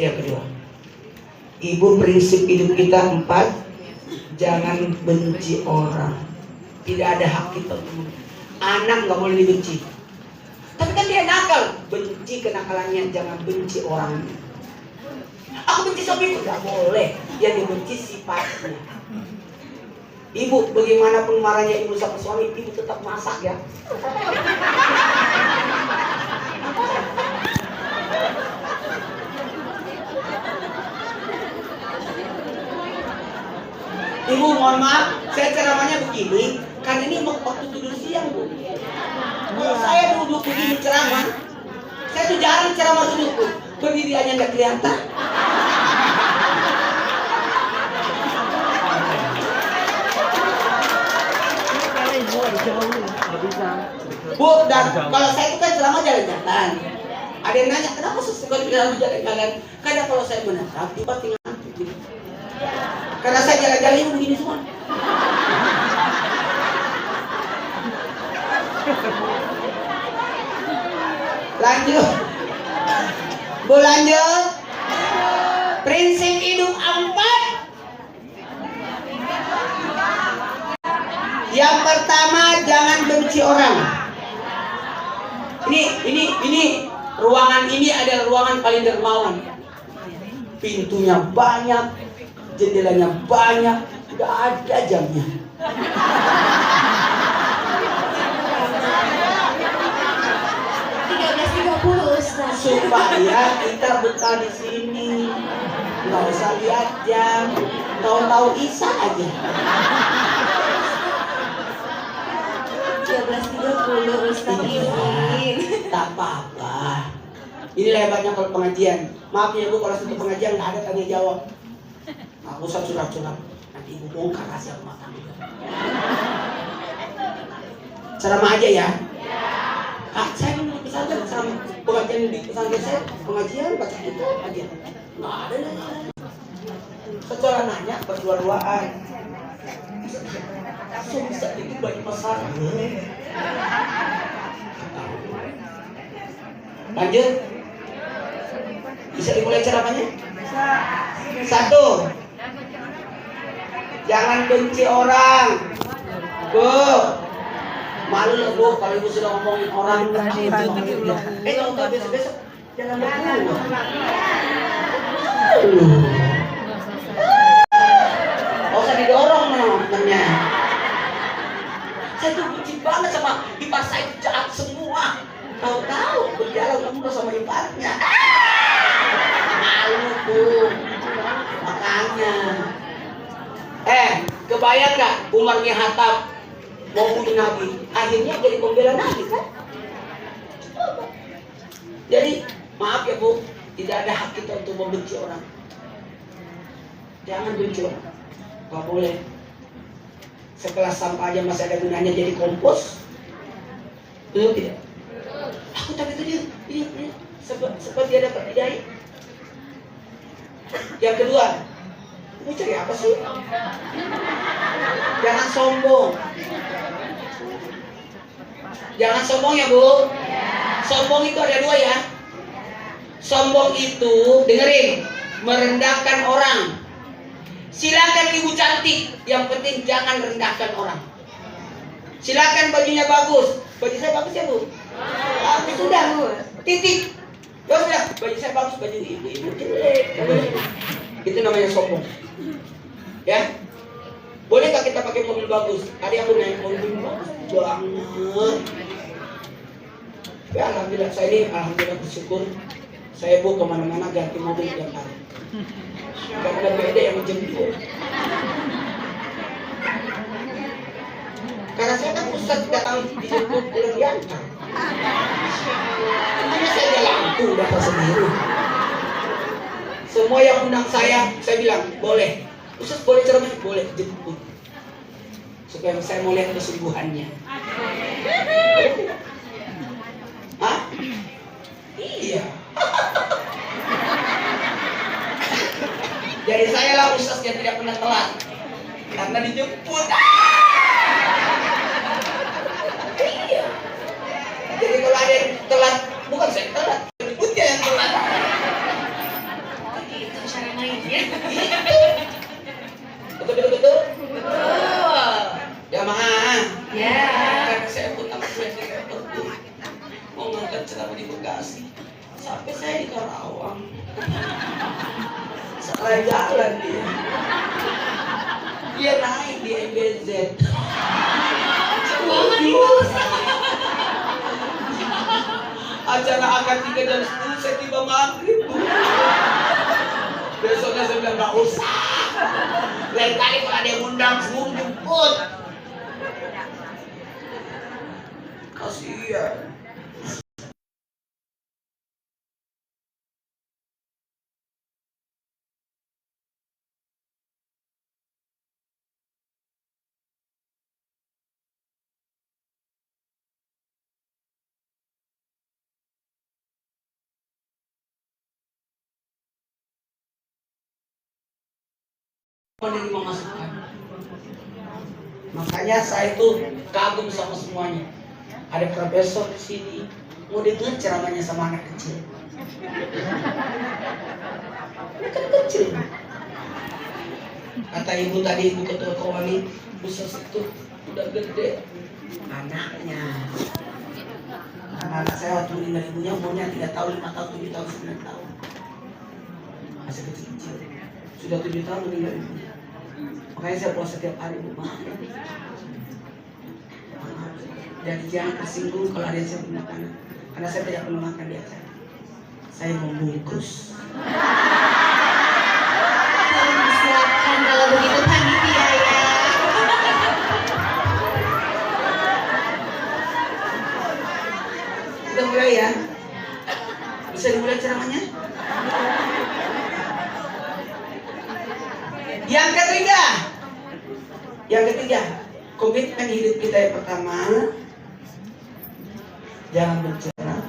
G: Itu yang kedua. Ibu, prinsip hidup kita 4, jangan benci orang. Tidak ada hak kita untuk anak nggak boleh dibenci. Tapi kan dia nakal, benci kenakalannya, jangan benci orangnya. Aku benci suamiku, nggak boleh. Yang dibenci sifatnya. Ibu, bagaimanapun marahnya ibu sama suami, ibu tetap masak ya. Ibu, mohon maaf, saya ceramahnya begini, karena ini waktu tidur siang, Bu. Kalau saya duduk begini ceramah, saya tuh jarang ceramah duduk, Bu. Berdiri aja nggak kelihatan. Bu, dan kalau saya itu kan ceramah jalan-jalan. Ada yang nanya, kenapa sesuka jalan-jalan? Karena kalau saya menatap, tiba tinggal ngantuk. Karena saya jalan-jalan ini begini semua. Lanjut. Bu, lanjut. Prinsip hidup 4. Yang pertama, jangan benci orang. Ini ruangan ini adalah ruangan paling dermawan. Pintunya banyak, jendelanya banyak, nggak ada jamnya.
E: 13.30 Ustaz.
G: Supaya kita betah di sini, nggak usah lihat jam, tahu-tahu Isa aja.
E: 13.30 Ustaz izin.
G: Tak apa-apa. Ini hebatnya kalau pengajian. Maaf ya Bu, kalau satu pengajian nggak ada tanya jawab. Nggak usah curhat-curhat. Nanti Ibu bongkar rahasia rumah tangga. Ceramah aja ya. Saya dulu pesantren sama pengajian di pesantren saya, pengajian baca kitab aja. Nggak ada lagi. Secara nanya berdua-duaan. Bisa itu bagi masalah. Lanjut. Bisa dimulai ceramahnya? 1. Jangan benci orang. Bu, malu lah Bu kalau ibu sudah ngomongin orang. Kalau tahu besok-besok jangan berbual. Oh, usah didorong namanya. Saya tuh benci banget sama ipar saya, jahat semua. Tahu-tahu berjalan umroh sama iparnya. Malu tuh. Makanya. Kebayang gak Umar bin Khattab mau bunuh Nabi, akhirnya jadi pembela Nabi kan? Jadi maaf ya Bu, tidak ada hak kita untuk membenci orang. Jangan benci orang, gak boleh. Sekelas sampah aja masih ada gunanya jadi kompos, betul tidak? Aku tapi itu dia seperti dia dapat hidayah. Yang kedua, ini cari apa sih? Jangan sombong. Jangan sombong ya Bu. Sombong itu ada 2 ya. Sombong itu, dengerin, merendahkan orang. Silakan ibu cantik, yang penting jangan rendahkan orang. Silakan bajunya bagus. Baju saya bagus ya Bu? Bagus sudah. Titik. Ya sudah, baju saya bagus, baju ibu jelek. Itu namanya sombong. Ya, bolehkah kita pakai mobil bagus? Tadi aku naik mobil bagus banget. Ya alhamdulillah, saya ini alhamdulillah bersyukur. Saya Bu kemana-mana ganti mobil tiap hari. Karena beda yang menjemput. Karena saya kan ustaz datang dijemput pulang diantar. Makanya saya jalanku datang sendiri. Semua yang undang saya bilang boleh. Ustaz boleh ceramah? Boleh, jemput. Supaya saya mau lihat kesungguhannya. Hah? Iya. Jadi saya lah ustaz yang tidak pernah telat. Karena dijemput. Iya. Jadi kalau ada yang telat, bukan saya telat, jemputnya yang telat. selama di Bekasi. Sampai saya di Karawang. Salah jalan dia. Dia naik di MBZ. Acara akad nikah jam 10, saya tiba maghrib. Besoknya saya bilang gak usah. Lain kali kalau ada yang undang semua jemput. Kasihan. Ini memasukkan. Makanya saya itu kagum sama semuanya. Ada profesor di sini, mau dengar ceramahnya sama anak kecil. Anak kecil. Kata ibu tadi, ibu ketua Kowani, khusus itu udah gede anaknya. Anak saya waktu meninggal ibunya umurnya 3 tahun, 5 tahun, 7 tahun, 9 tahun. Masih kecil-kecil. Sudah 7 tahun meninggal ibunya. Makanya saya puasa setiap hari, Bu. Jadi jangan tersinggung kalau ada yang saya punya makanan. Karena saya tidak pernah makan di acara. Saya membungkus.
E: Silakan kalau begitu panitia ya.
G: Kita mulai ya. Bisa dimulai ceramahnya? Yang ketiga, komitmen hidup kita yang pertama, jangan bercerai.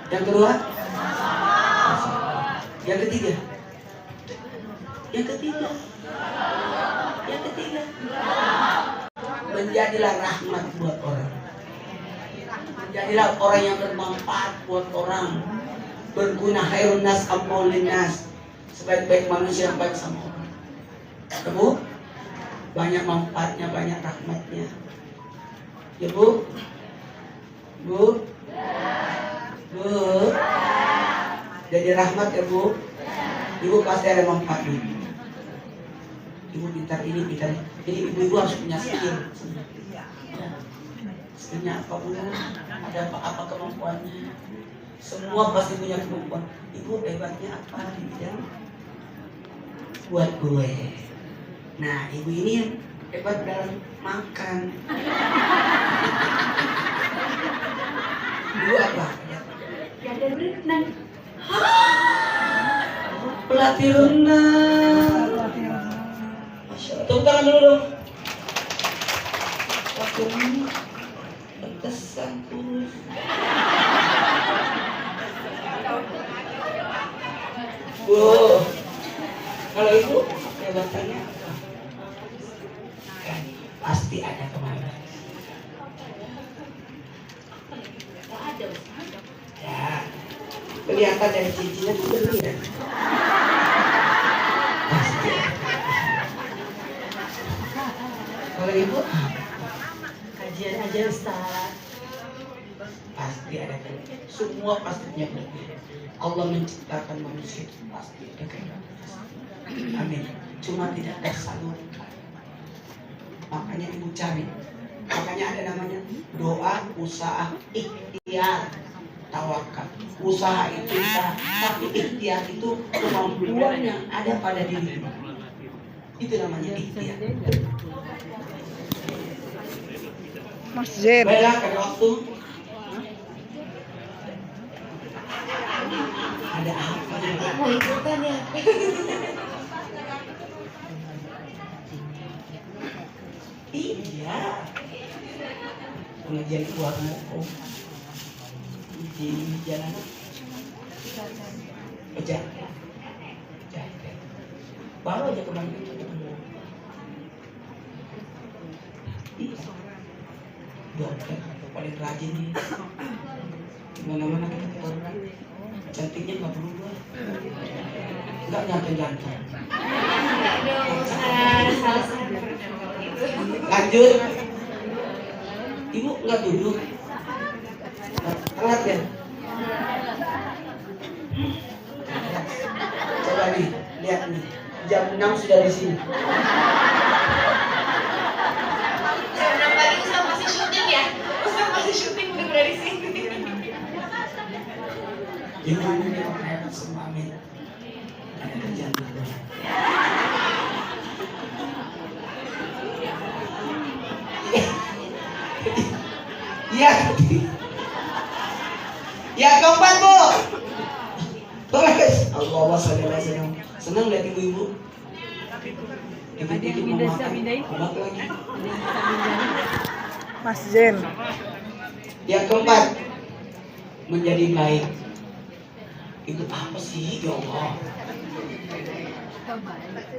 G: Yang kedua, yang ketiga, menjadilah rahmat buat orang. Menjadilah orang yang bermanfaat buat orang. Berguna khairun nas amwalun nas. Sebaik-baik manusia yang baik sama orang. Bu, banyak manfaatnya, banyak rahmatnya. Ya Bu? Bu? Jadi rahmat ya Bu? Ibu pasti ada manfaatnya. Ibu pintar ini, pintar ini. Jadi ibu harus punya skill. Ya. Skillnya apa Bu? Ada apa kemampuannya? Semua pasti punya kemampuan. Ibu hebatnya apa di bidang buat gue. Nah, ibu ini yang hebat dalam makan. Ibu apa?
E: Ada berenang.
G: Pelatih renang. Masya Allah. Tepuk tangan dulu dong. Pelatih renang. Pantesan kurus. Bu, kalau ibu hebatannya apa? Kan pasti ada kemana. Ya, kelihatan dari cincinnya tuh berlian. Pasti. Kalau ibu kajian aja Ustaz. Pasti ada kelebihan. Semua pasti punya kelebihan. Allah menciptakan manusia itu pasti ada kelebihan. Amin. Cuma tidak tersalurkan. Makanya ibu cari. Makanya ada namanya doa, usaha, ikhtiar, tawakal. Usaha itu usaha, tapi ikhtiar itu kemampuan yang ada pada diri. Itu namanya ikhtiar.
B: Masjid.
G: Baiklah, ada waktu. Ada apa?
E: Mau ikutan ya?
G: Iya. Pengajian keluar moko. Di jalan Pejaten. Baru aja kemarin kita ketemu. Iya. Dokter paling rajin nih. Mana-mana kita ketemu. Cantiknya nggak berubah. Nggak nyampe jantung. Lanjut. Ibu nggak duduk. Telat ya? Coba nih, lihat nih. Jam 6 sudah di sini.
E: Jam 6 pagi Ustaz masih syuting ya? Ustaz masih syuting udah berada di sini.
G: Ibu ini orang hebat semua, amin. Ada kerjaan dulu. Iya. Ya keempat, Bu. Tulis. Allah sallallahu. Senang lihat ibu-ibu. Ibu-ibu mau makan. Obat lagi.
B: Mas Zen.
G: Yang keempat, menjadi baik. Itu apa sih, ya Allah?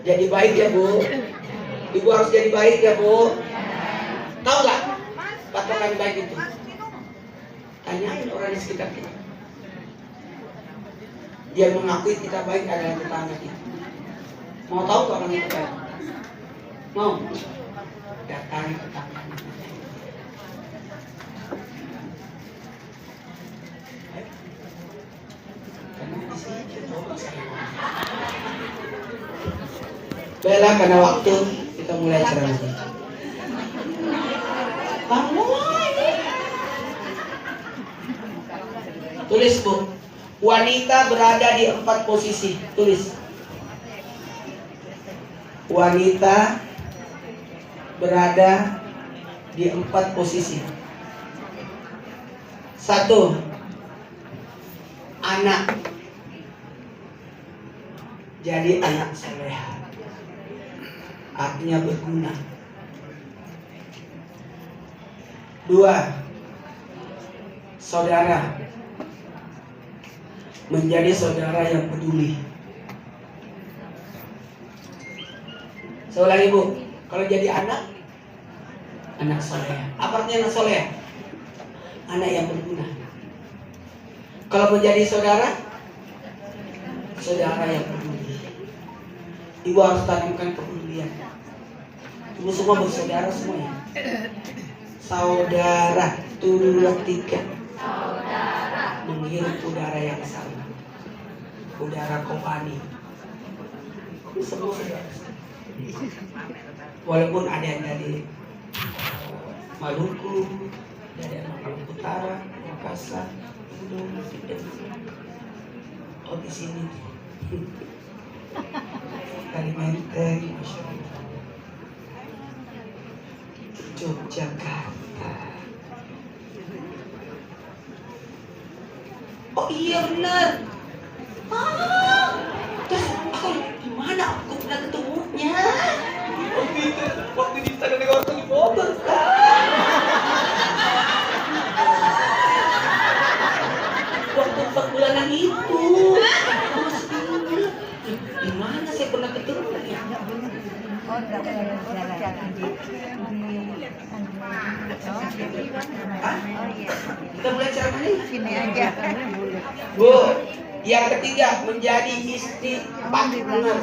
G: Jadi baik ya, Bu. Ibu harus jadi baik ya, Bu. Tahu nggak patokan baik itu? Tanyain orang di sekitar kita. Dia mengakui kita baik adalah tetangga kita. Mau tahu nggak orang itu baik? Mau? Datangi tetangganya. Baiklah, karena waktu kita mulai ceramah. Tulis, Bu. Wanita berada di 4 posisi. Tulis. Wanita berada di 4 posisi. 1. Anak. Jadi anak soleh. Artinya berguna. 2. Saudara. Menjadi saudara yang peduli. Saya ulangi, Bu. Kalau jadi anak soleh. Apa artinya anak soleh? Anak yang berguna. Kalau menjadi saudara, saudara yang peduli. Ibu harus tanamkan kepedulian. Ibu semua bersaudara semuanya. Saudara, 2, 3. Menghirup udara yang sama. Udara Kopani. Semua saudara. Walaupun ada yang dari Maluku, ada yang Maluku Utara, Makassar, oh di sini. Kalimantan, Masya Allah. Yogyakarta. Oh iya benar. Terus aku di mana aku pernah ketemunya? Waktu di sana dengan orang di Bogor. Waktu 4 bulanan itu. Di mana saya pernah ketemu? Kita mulai ceramah nih.
B: Sini aja.
G: Bu, yang ketiga menjadi istri partner.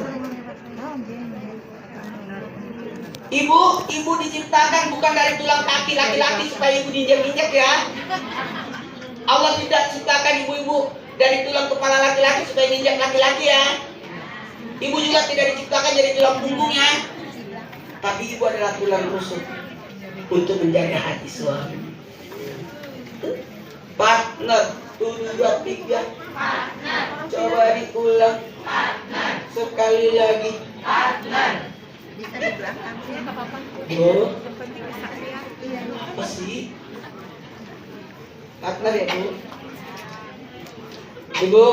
G: Ibu diciptakan bukan dari tulang kaki laki-laki supaya ibu diinjak-injak ya. Allah tidak ciptakan ibu-ibu dari tulang kepala laki-laki supaya diinjak laki-laki ya. Ibu juga tidak diciptakan dari tulang punggung ya. Tapi ibu adalah tulang rusuk untuk menjaga hati suami. Partner, 2, 3. Coba diulang. Sekali lagi.
H: Bisa di belakang sih, nggak apa-apa.
G: Bu, apa sih? Partner ya, Bu? Ibu,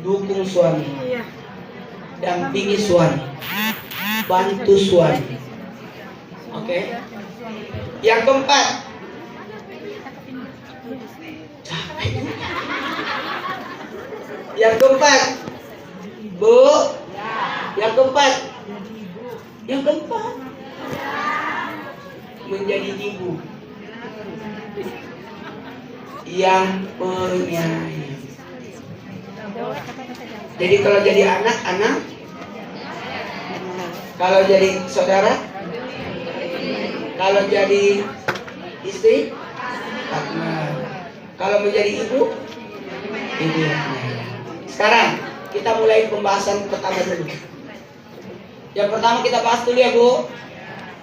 G: dukung suami. Dampingi suami. Bantu suami. Oke? Yang keempat. Yang keempat. Bu. Yang keempat. Yang keempat. Menjadi ibu yang penyayang. Jadi kalau jadi anak, kalau jadi saudara, kalau jadi istri, partner. Kalau menjadi ibu, ibu yang penyayang. Sekarang kita mulai pembahasan pertama dulu. Yang pertama kita bahas dulu ya Bu.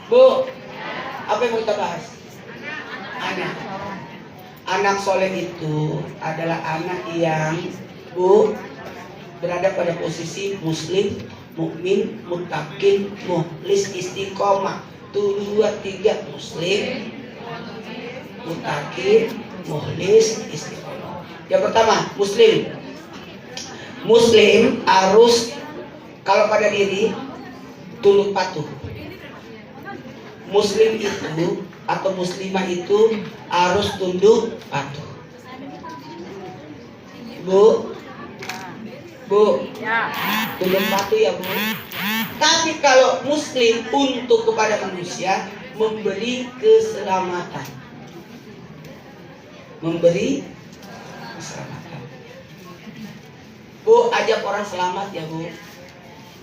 G: Bu, apa yang mau kita bahas? Anak. Anak soleh itu adalah anak yang Bu berada pada posisi muslim, mukmin, muttaqin, mukhlis, istiqomah. 2, 3 muslim, muttaqin, mukhlis, istiqomah. Yang pertama, muslim. Muslim harus kalau pada diri tunduk patuh. Muslim itu atau muslimah itu harus tunduk patuh. Bu, tunduk patuh ya Bu. Tapi kalau muslim untuk kepada manusia memberi keselamatan, memberi keselamatan. Bu, ajak orang selamat ya Bu.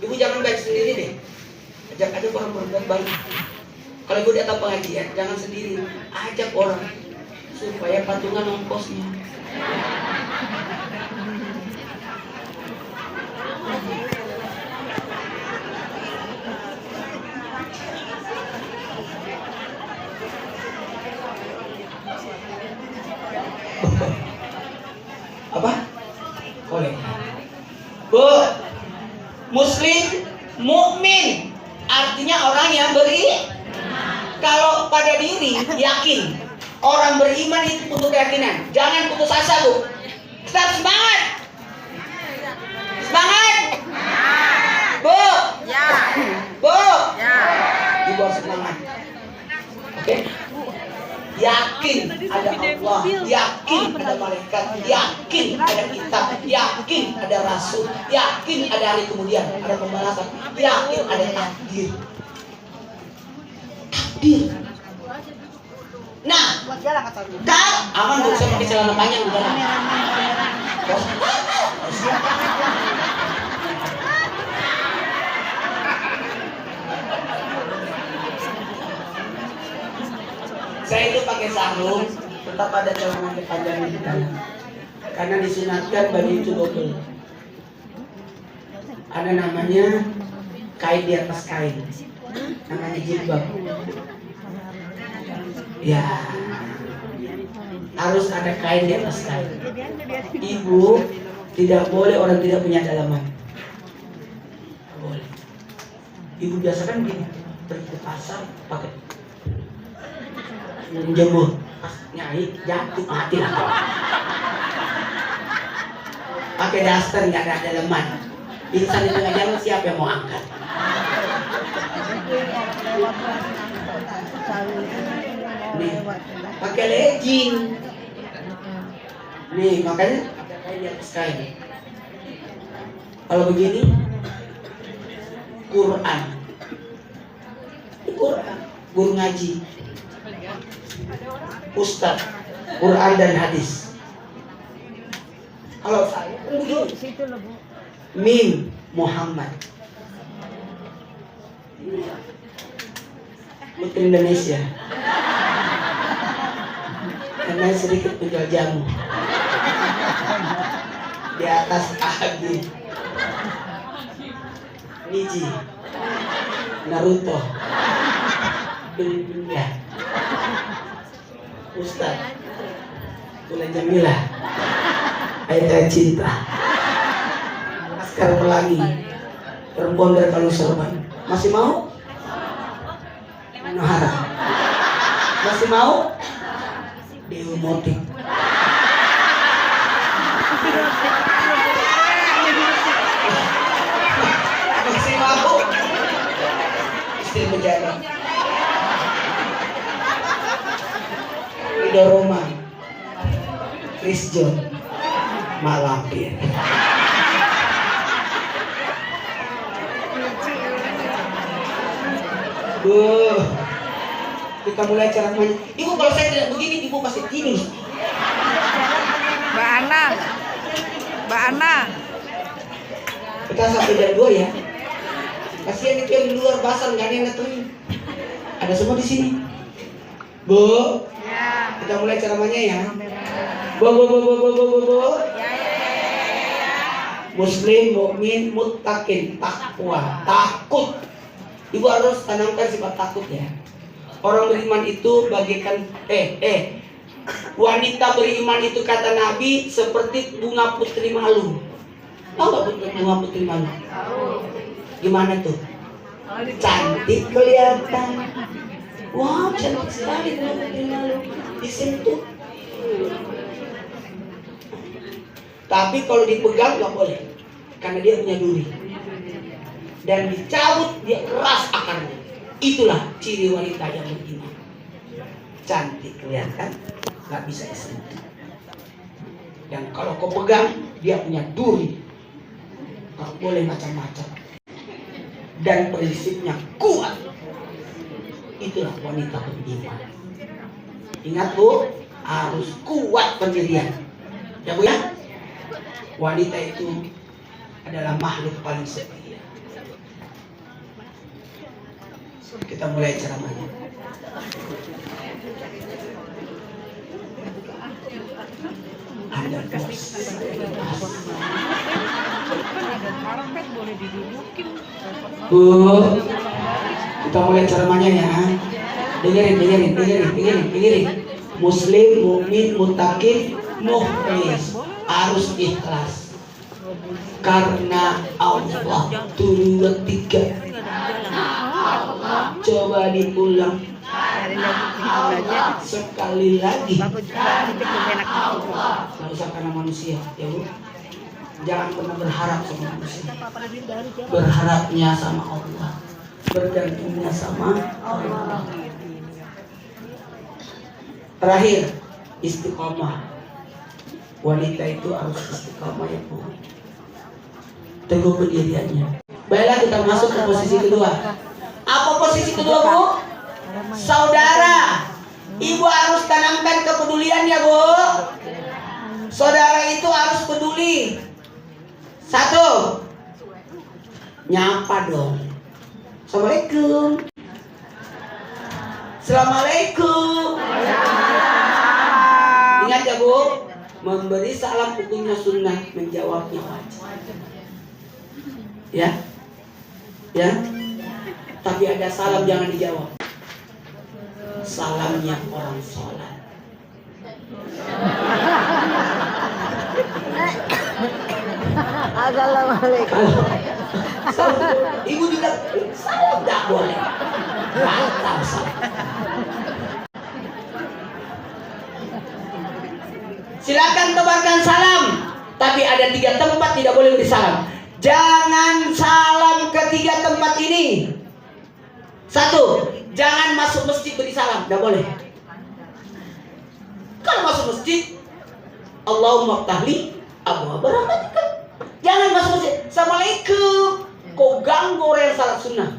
G: Ibu jangan baik sendiri deh. Ajak orang berbuat baik. Kalau ibu datang pengajian, jangan sendiri. Ajak orang supaya patungan ongkosnya. Apa? Boleh. Bu, muslim, mukmin, artinya orang yang kalau pada diri yakin. Orang beriman itu butuh keyakinan. Jangan putus asa Bu. Kita semangat. Semangat. Bu. Ya. Bu. Ya. Ibu harus semangat. Oke. Yakin ada Allah, yakin ada malaikat, yakin ada kitab, yakin ada rasul, yakin ada hari kemudian, ada pembalasan, yakin ada takdir. Takdir. Nah, kau aman Bu, saya pakai celana panjang udah. Saya itu pakai sarung, tetap ada celana panjang di dalam. Karena disunatkan baju itu double. Ada namanya kain di atas kain, namanya jilbab. Ya, harus ada kain di atas kain. Ibu tidak boleh orang tidak punya dalaman. Boleh. Ibu biasa kan gini, pergi ke pasar pakai menjemur, pas nyai jatuh mati lah. Pakai daster nggak ada dalaman. Insan di tengah jalan siapa yang mau angkat? Nih, pakai legging. Nih, makanya pakai di atas kain. Kalau begini, Quran. Quran, guru ngaji, Ustaz, Quran dan hadis. Kalau saya begini, Mim Muhammad. Putri Indonesia. Karena sedikit penjual jamu. Di atas Agi, Niji, Naruto, Bilbila, Ustaz, Bulan Jamila, Ayat Cinta, Laskar Pelangi, Perempuan dari Palu Sorban. Masih mau? Nahara. Masih mau? Dewi Motik. Masih mau? Istri Bejana. Ridho Roma, Chris John, Mak Lampir. Kita mulai cara main. Ibu kalau saya tidak begini, ibu pasti gini.
B: Mbak Ana.
G: Kita sampai jam 2 ya. Kasihan itu yang di luar basah nggak ada yang ngetuin. Ada semua di sini. Bu, kita mulai cara mainnya ya. Muslim, mukmin, muttaqin, takwa, takut. Ibu harus tanamkan sifat takut ya. Orang beriman itu bagaikan wanita beriman itu kata Nabi seperti bunga putri malu. Tahu nggak bunga putri malu? Gimana tuh? Cantik kelihatan. Wow, cantik sekali bunga putri malu. Disentuh. Tapi kalau dipegang nggak boleh, karena dia punya duri. Dan dicabut dia keras akarnya. Itulah ciri wanita yang beriman. Cantik kelihatan, nggak bisa disentuh. Dan kalau kau pegang, dia punya duri. Nggak boleh macam-macam. Dan prinsipnya kuat. Itulah wanita beriman. Ingat Bu, harus kuat pendirian. Ya Bu ya. Wanita itu adalah makhluk paling setia. Kita mulai ceramahnya. Ada bos. Bu, kita mulai ceramahnya ya. Dengerin. Muslim, mukmin, muttaqin, mukhlis. Harus ikhlas karena Allah. 2, 3. Coba diulang sekali lagi. Nggak usah karena manusia ya Bu. Jangan pernah berharap sama manusia. Berharapnya sama Allah, bergantungnya sama Allah. Terakhir, istiqomah. Wanita itu harus istiqomah ya Bu. Teguh pendiriannya. Baiklah, kita masuk ke posisi kedua. Apa posisi kedua Bu? Saudara. Ibu harus tanamkan kepedulian ya Bu. Saudara itu harus peduli. 1. Nyapa dong. Assalamualaikum. Assalamualaikum. Ingat ya Bu, memberi salam hukumnya sunnah, menjawabnya wajib. Ya. Tapi ada salam jangan dijawab. Salamnya orang sholat.
B: Assalamualaikum.
G: Ibu juga salam tidak boleh. Batal salam. Silakan tebarkan salam. Tapi ada 3 tempat tidak boleh beri salam. Jangan salam ke 3 tempat ini. 1. Jangan masuk masjid beri salam. Tidak boleh. Kalau masuk masjid, Allahumma ftahli abwaaba rahmatika. Jangan masuk masjid. Assalamualaikum. Kau ganggu orang yang salat sunnah.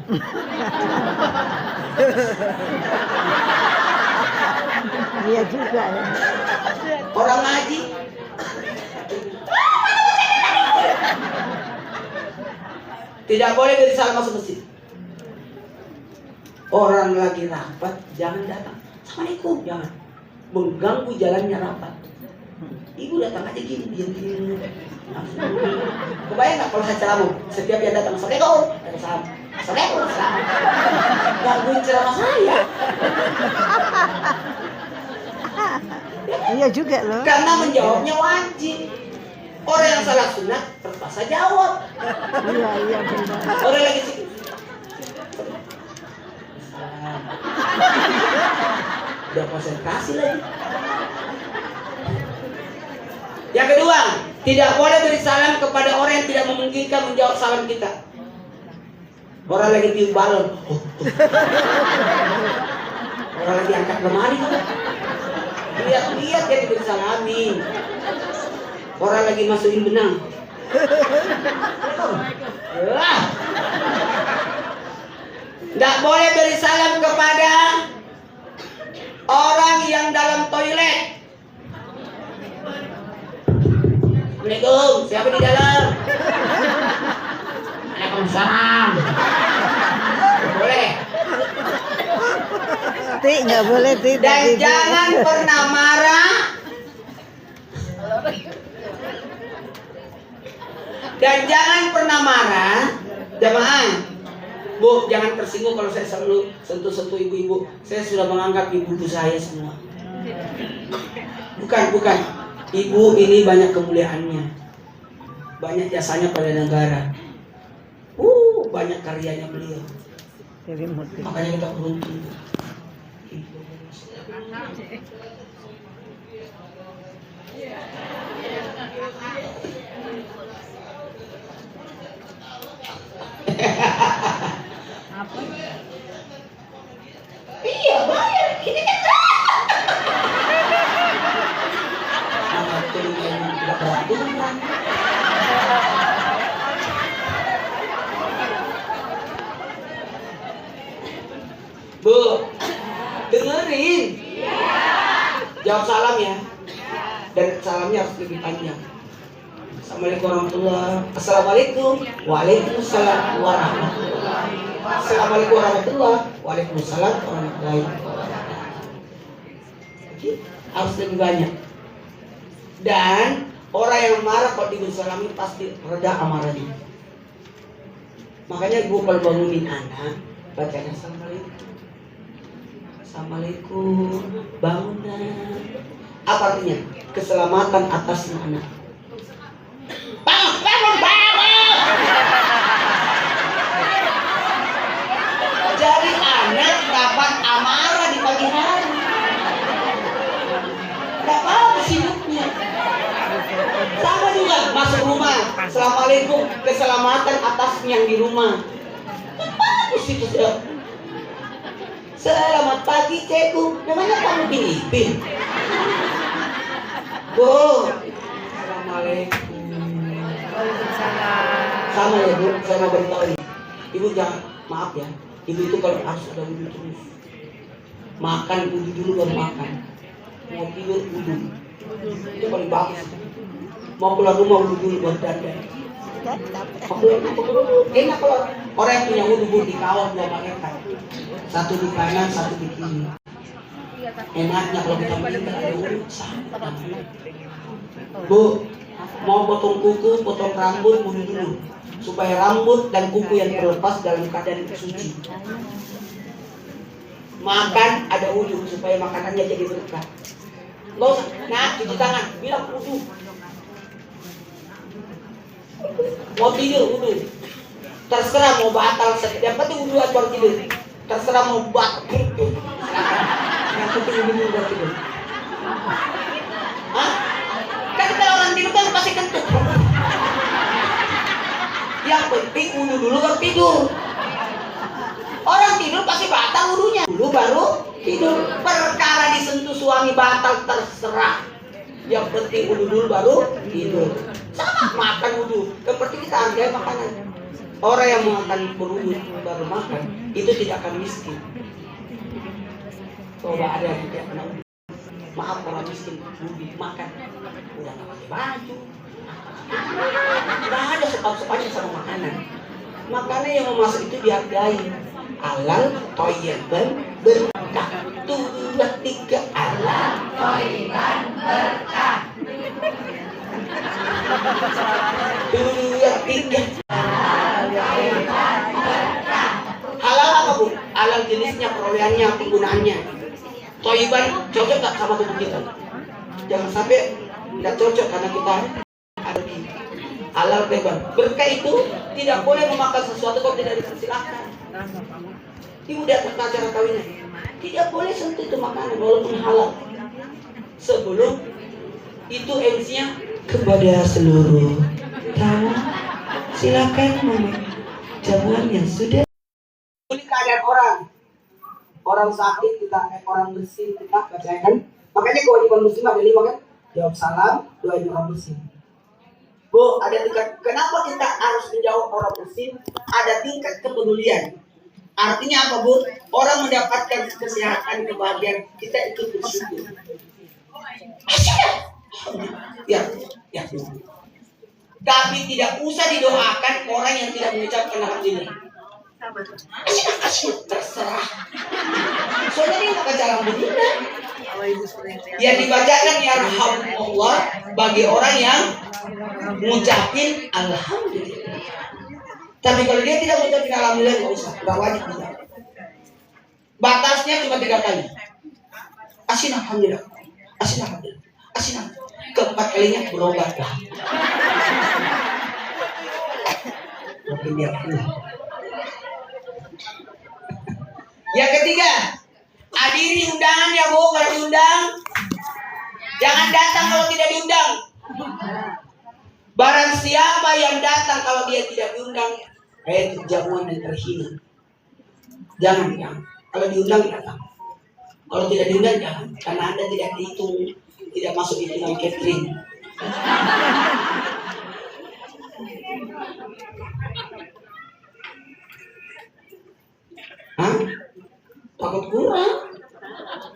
B: Iya juga ya.
G: Orang ngaji. Tidak boleh beri salam masuk masjid. Orang lagi rapat, jangan datang. Assalamualaikum, jangan. Mengganggu jalannya rapat. Ibu datang aja gini, diam-diam. Kebayang nggak kalau saya ceramah? Setiap dia datang, Assalamualaikum, ada salam. Assalamualaikum, salam. Gangguin ceramah saya.
B: Iya juga loh.
G: Karena menjawabnya wajib. Orang yang salah sunat terpaksa jawab.
B: Iya benar.
G: Orang lagi sih. Udah konsentrasi lagi. Yang kedua, tidak boleh beri salam kepada orang yang tidak memungkinkan menjawab salam kita. Orang lagi tiup balon. Orang lagi angkat lemari. Lihat dia diberi salamin. Orang lagi masukin benang. Tidak boleh beri salam kepada orang yang dalam toilet. Assalamualaikum, siapa di dalam? Waalaikumsalam. Boleh.
B: Nggak boleh tidak.
G: Dan jangan pernah marah Dan jangan pernah marah, jamaah. Bu, jangan tersinggung kalau saya selalu sentuh-sentuh ibu-ibu. Saya sudah menganggap ibu itu saya semua. Bukan. Ibu ini banyak kemuliaannya, banyak jasanya pada negara. Banyak karyanya beliau. Makanya kita beruntung. Iya, bayar. Ini kan tidak peraturan. Bu, dengerin. Jawab salam ya. Dan salamnya harus lebih panjang. Assalamualaikum warahmatullahi. Assalamualaikum. Waalaikumsalam warahmatullahi. Assalamualaikum warahmatullahi. Waalaikumsalam warahmatullahi wabarakatuh. Harus lebih banyak. Dan orang yang marah kalau disalami pasti reda amarahnya. Makanya ibu kalau bangunin anak, bacanya assalamualaikum. Assalamualaikum, bangunan. Apa artinya? Keselamatan atas anak. Bangun. Jadi anak dapat amarah di pagi hari. Tidak bagus hidupnya. Sama juga masuk rumah. Assalamualaikum, keselamatan atas yang di rumah. Bagus itu sudah. Selamat pagi cekku. Namanya kamu Pilipin. Bu. Assalamualaikum. Sama ya Bu, saya mau beritahu ini. Ibu jangan, maaf ya. Ibu itu kalau harus ada wudhu terus. Makan wudhu dulu baru makan. Mau tidur wudhu. Itu paling bagus. Mau keluar rumah wudhu dulu baru dandan. Enak kalau orang yang punya wudhu di kawal dua paketan. Satu di kanan, satu di kiri. Enaknya kalau kita minta ada wudhu. Bu, mau potong kuku, potong rambut, wudhu dulu. Supaya rambut dan kuku yang terlepas dalam keadaan suci. Makan ada wudhu supaya makanannya jadi berkah. Nggak usah, nah cuci tangan, bilang wudhu. Mau tidur wudhu. Terserah mau batal, yang penting wudhu aja baru tidur. Terserah mau batal. Yang penting wudhu baru tidur. Hah? Kan kalau orang tidur kan pasti kentut. Yang penting wudhu dulu baru tidur. Orang tidur pasti batal wudhunya. Dulu baru tidur. Perkara disentuh suami batal terserah. Yang penting wudhu dulu baru tidur. Sama makan wudhu. Yang penting kita hargai makanan. Orang yang makan berwudhu baru makan itu tidak akan miskin. Coba ada yang tidak pernah wudhu. Maaf orang miskin wudhu makan. Udah nggak pakai baju. Nggak ada sopan-sopannya sama makanan. Makanan yang mau masuk itu dihargai. Halal, thayyiban, berkah. 2, 3, halal, thayyiban, berkah. 2, 3. Halal apa Bu? Halal jenisnya, perolehannya, penggunaannya. Thayyiban cocok tak sama tubuh kita? Jangan sampai tidak cocok karena kita ada di halal bebas. Berkah itu tidak boleh memakan sesuatu kalau tidak dipersilakan. Ibu di atas acara kawinnya tidak boleh sentuh itu makanan walaupun halal. Sebelum itu MC-nya kepada seluruh tamu silakan memegang jamuan yang sudah. Ini keadaan orang sakit kita, orang bersih kita bacakan. Makanya kewajiban muslim ada 5 kan? Jawab salam, doain orang bersih. Bu, ada tingkat. Kenapa kita harus menjawab orang bersih? Ada tingkat kepedulian. Artinya apa Bu? Orang mendapatkan kesehatan, kebahagiaan, kita ikut bersyukur. Ya. Tapi tidak usah didoakan orang yang tidak mengucapkan alhamdulillah. Terserah. Soalnya dia nggak ke jalan begini. Yang dibacakan yarhamukallah bagi orang yang ngucapin alhamdulillah. Tapi kalau dia tidak mengucapkan alhamdulillah nggak usah, nggak wajib. Batasnya cuma 3 kali. Asin alhamdulillah, asin alhamdulillah, asin alhamdulillah. Keempat kalinya berobat lah. Mungkin dia pulang. Yang ketiga, hadiri undangan ya Bu, kalau diundang. Jangan datang kalau tidak diundang. Barang siapa yang datang kalau dia tidak diundang, itu jamuan yang terhina. Jangan. Kalau diundang datang. Kalau tidak diundang jangan, karena Anda tidak dihitung, tidak masuk hitungan catering. Hah? Takut kurang?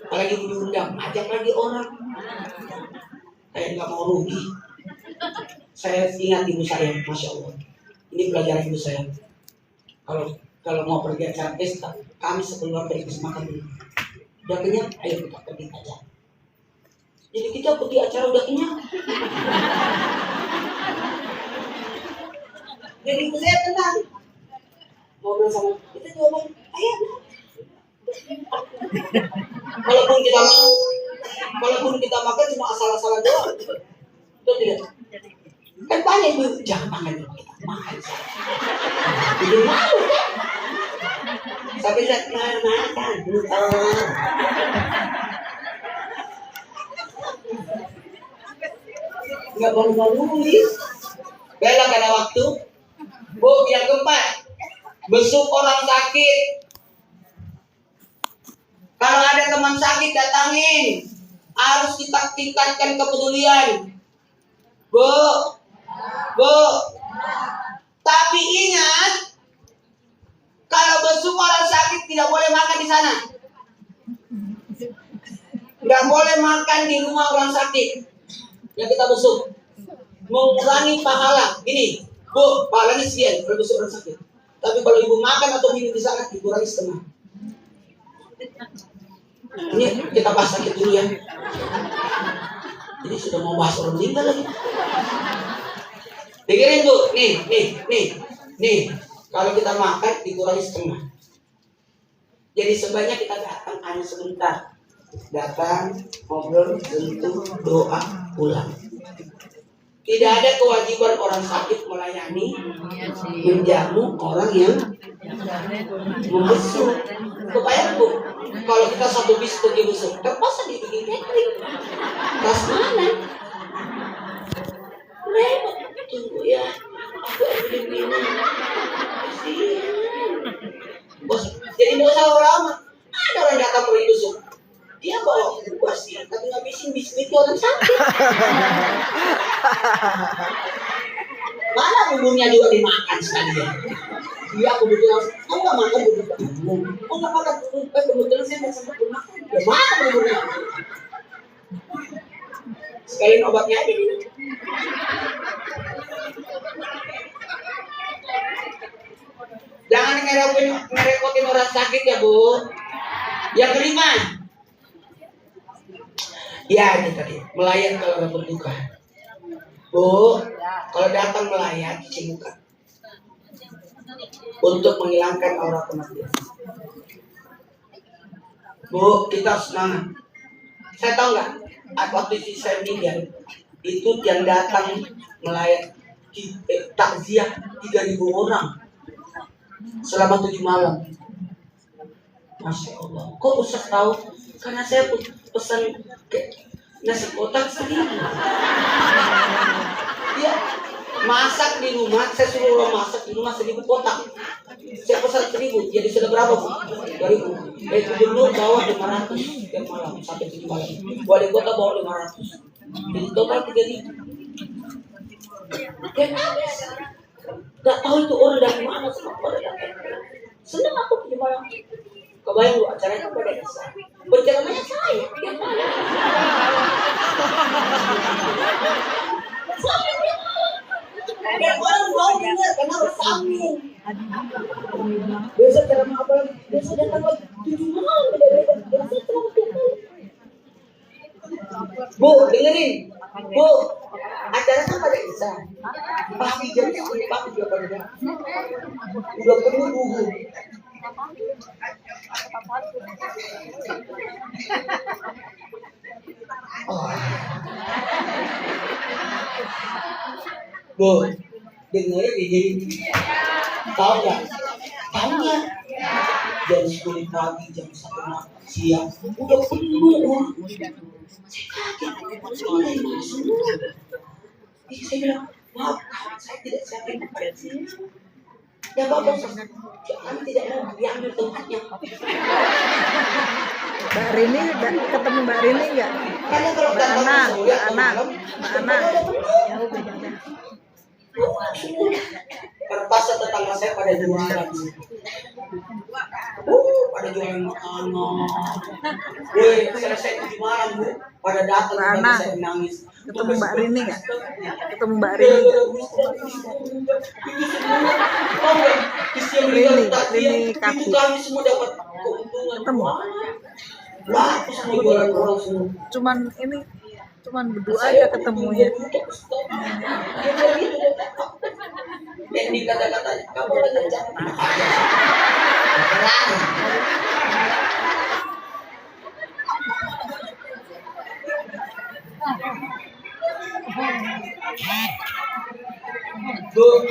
G: Apalagi diundang, ajak lagi orang. Kayak nggak mau rugi. Saya ingat ibu saya, masya Allah. Ini pelajaran ibu saya. Kalau mau pergi acara pesta, kami sekeluarga ikut makan dulu. Udah kenyang, ayo kita pergi aja. Jadi kita pergi acara udah kenyang. Jadi ibu saya tenang. Ngobrol sama kita juga ngomong, ayo. Kalaupun kita makan cuma asal-asalan doang. Betul tidak? Kan banyak ibu, jangan makan kita makan. Jadi malu kan? Sampai saya makan. Nggak malu-malu. Bela karena waktu. Bu, yang keempat, besuk orang sakit. Kalau ada teman sakit datangin, harus kita tingkatkan kepedulian. Bu. Tapi ingat, kalau besuk orang sakit tidak boleh makan di sana. Nggak boleh makan di rumah orang sakit yang kita besuk. Mengurangi pahala. Ini, Bu, pahalanya sekian kalau besuk orang sakit. Tapi kalau ibu makan atau minum di sana, dikurangi setengah. Ini kita bahas sakit dulu ya. Ini sudah mau bahas orang meninggal lagi. Dengerin Bu, nih. Kalau kita makan dikurangi setengah. Jadi sebanyak kita datang hanya sebentar. Datang, ngobrol, sentuh, doa, pulang. Tidak ada kewajiban orang sakit melayani, menjamu orang yang membesuk. Kebayang Bu, kalau kita satu bis pergi besuk, terpaksa dibikin catering. Pas mana? Repot. Tunggu ya, aku ambil minum. Bos, jadi nggak usah lama. Ada orang datang pergi besuk, dia bawa buah sih, tapi ngabisin biskuit orang sakit. Mana bumbunya juga dimakan sekalian. Iya, kebetulan aku nggak makan bumbu. Oh nggak makan bumbu, kebetulan saya nggak sempat makan. Ya makan bumbunya. Sekalian obatnya aja nih. Jangan ngerepotin orang sakit ya Bu. Yang kelima, ya ini tadi melayat kalau ada berduka. Bu, kalau datang melayat cuci muka untuk menghilangkan aura kematian. Bu, kita harus semangat. Saya tahu nggak, waktu istri saya meninggal itu yang datang melayat takziah 3.000 orang selama 7 malam. Masya Allah. Kok Ustaz tahu? Karena saya pesan nasi kotak sedikit. Ya, masak di rumah. Saya suruh orang masak di rumah 1.000 kotak. Saya pesan 1.000. Jadi sudah berapa Bu? 2.000. Gubernur bawa 500 setiap malam sampai 7 malam. Wali kota bawa 500. Jadi total 3.000. Dan habis. Gak tahu itu orang dari mana semua pada datang. Senang aku 7 malam. Kebayang Bu, acaranya pada bisa. Berjalannya saya. Tiap malam. Saya tiap malam. Dan orang mau dengar karena harus sambung. Biasa cara apa? Biasa datang lagi 7 malam. Biasa datang tiap malam. Bu, dengerin. Bu, acara kan pada Isa. Pagi jam 10 pagi juga pada jam. Udah penuh buku. Oh. Bu, dengerin ini. Tahu nggak? Tahu nggak? Jam 10 pagi, jam 1 siang, udah penuh orang. Saya kaget, semua. Saya bilang, maaf, saya tidak siapin pada sini. Ya bapak, jangan tidak mau diambil tempatnya.
B: Mbak Rini, ketemu Mbak Rini nggak?
G: Karena kalau
B: Mbak Ana,
G: Mbak Ana, terpaksa tetangga saya pada jualan. Pada jualan makanan. Woi, selesai 7 malam, Bu. Pada datang
B: Mbak Ana,
G: saya nangis.
B: ketemu Mbak Rini nggak? Ketemu Mbak Rini nggak? Rini Kapi.
G: Itu kami semua dapat keuntungan.
B: Ketemu?
G: Laku semua jualan orang semua.
B: Cuman berdua aja ketemunya.
G: Yang dikata-katanya kamu lagi jangan. Bu,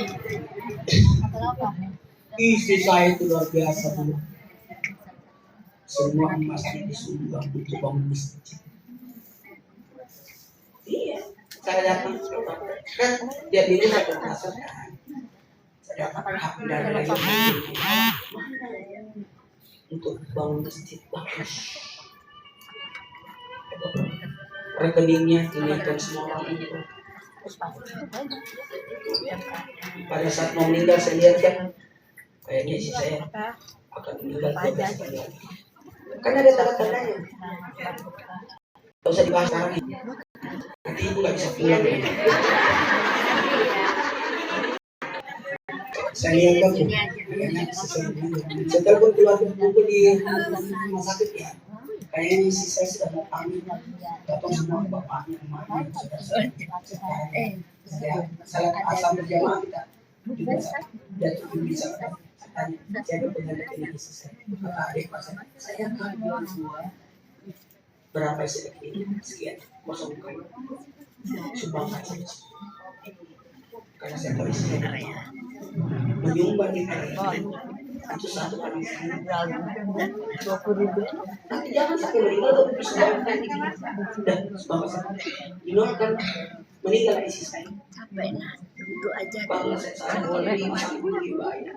G: istri saya itu luar biasa, Bu. Semua emasnya disumbang untuk bangun masjid. Iya, saya datang kan dia dulu saya berasal kan. Saya datang dari untuk bangun masjid bagus. Rekeningnya dinaikkan semua orang itu. Pada saat mau meninggal saya lihat kan kayaknya sih saya akan meninggal pada sekali lagi. Karena ada tanda-tandanya. Gak usah dibahas sekarang nih. Nanti ibu gak bisa pulang. Saya lihat kan saya telepon keluarga buku di rumah sakit ya. Kayaknya si saya sudah mau pamit. Datang semua bapaknya emaknya sudah saya asal berjamaah kita juga dan bisa jaga penyakit ini selesai. Kata adik pasang saya kan semua berapa sih ini sekian kosong kayu sumbangkan saja karena saya tahu isinya menyumbang di itu satu kali nanti jangan sampai meninggal tuh sumbangkan dan sumbangkan kan meninggal isi saya
B: Duduk aja.
G: bangga saya boleh masih lebih baik.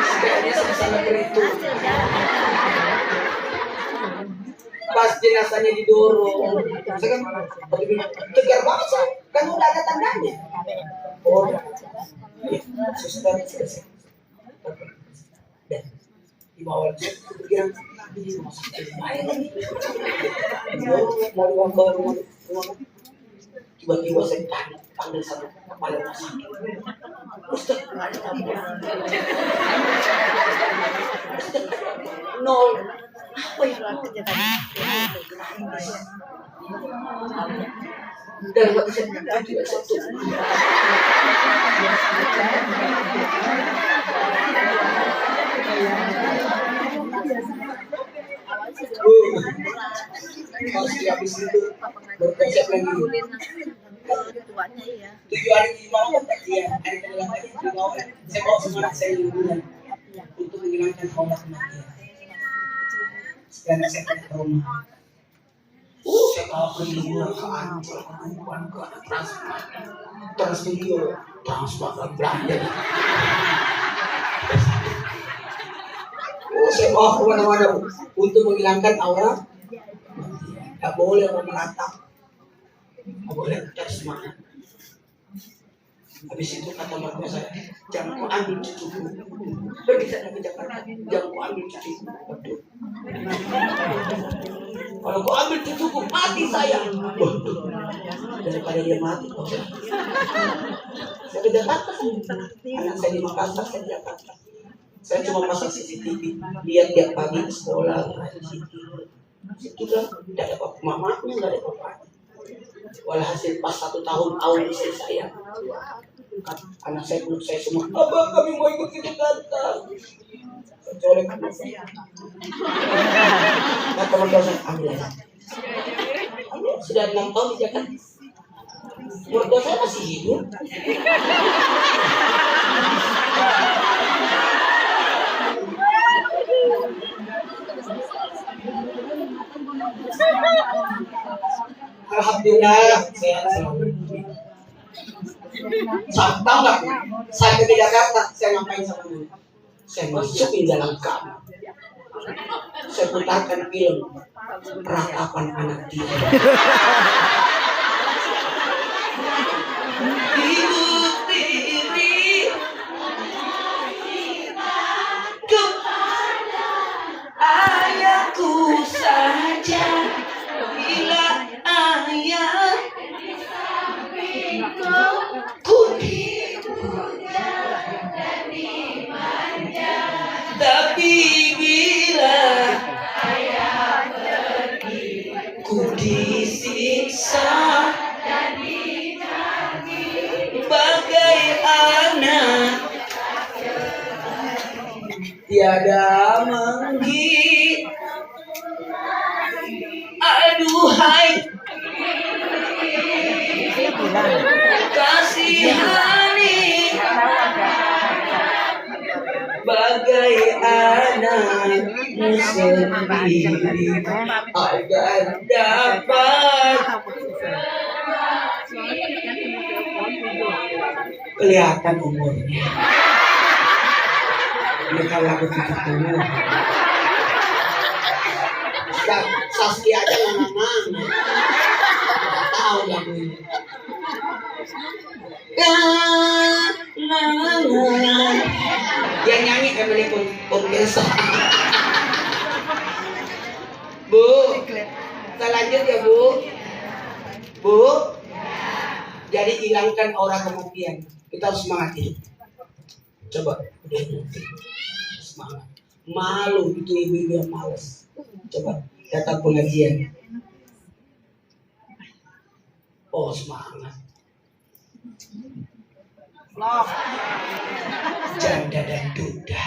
G: Sekalinya sama-sama itu. Pas jenazahnya didorong, saya kan tegar banget saya, kan udah ada tandanya. Oh, suster selesai. Dan dibawa pikiran mau dibawa ke rumah tiba-tiba saya panggil satu kepala rumah sakit. Ustaz, nggak ada tamu. Nol. Apa yang dan nggak bisa juga satu. Masih habis itu berkonsep lagi. Tujuan di mana kan dia hari ke-8 itu mau saya bawa semangat saya liburan untuk menghilangkan hawa kematian. Sekarang saya ke rumah. Saya bawa liburan ke Ancol, ke Trans Studio, Transmart belanja. Saya bawa kemana-mana untuk menghilangkan aura. Tidak boleh orang meratap. Tidak boleh putar semangat. Habis itu kata mertua saya, jangan kau ambil cucuku. Pergi sana ke Jakarta, jangan kau ambil cucuku. Waduh. Kalau kau ambil cucuku, mati saya. Waduh. Daripada dia mati, saya ke Jakarta. Anak saya di Makassar, saya di Jakarta. Saya cuma pasang CCTV, lihat tiap pagi ke sekolah, di situ. Situ kan tidak ada apa-apa, mamanya nggak ada apa-apa. Walhasil pas 1 tahun istri saya, anak saya peluk saya semua, abang kami mau ikut ke Jakarta. Saya colek nah, teman-teman saya ambil aja. Sudah 6 tahun di Jakarta. Mertua saya masih hidup. Alhamdulillah sehat selalu. Tahu nggak? Saya ke Jakarta, saya ngapain sama dia? Saya masukin dalam kamar. Saya putarkan film Ratapan Anak Dia. Ibu tiri kepada ayahku saja. Bila ayah ku dipuja dan dimanja, tapi bila ayah pergi ku disiksa dan dicaci bagai anak tiada menggigit. Aduhai kasihani bagai anakmu sendiri agar dapat kelihatan umurnya. Ini kan lagu titik umur. Saskia aja mana-mana tahu lagu ini. Yang nyanyi Emily Purkesa. Bu, kita lanjut ya Bu. Bu, jadi hilangkan aura kematian. Kita harus semangat hidup. Coba, udah semangat. Malu itu ibu-ibu yang malas. Coba datang pengajian. Oh semangat. Janda dan duda.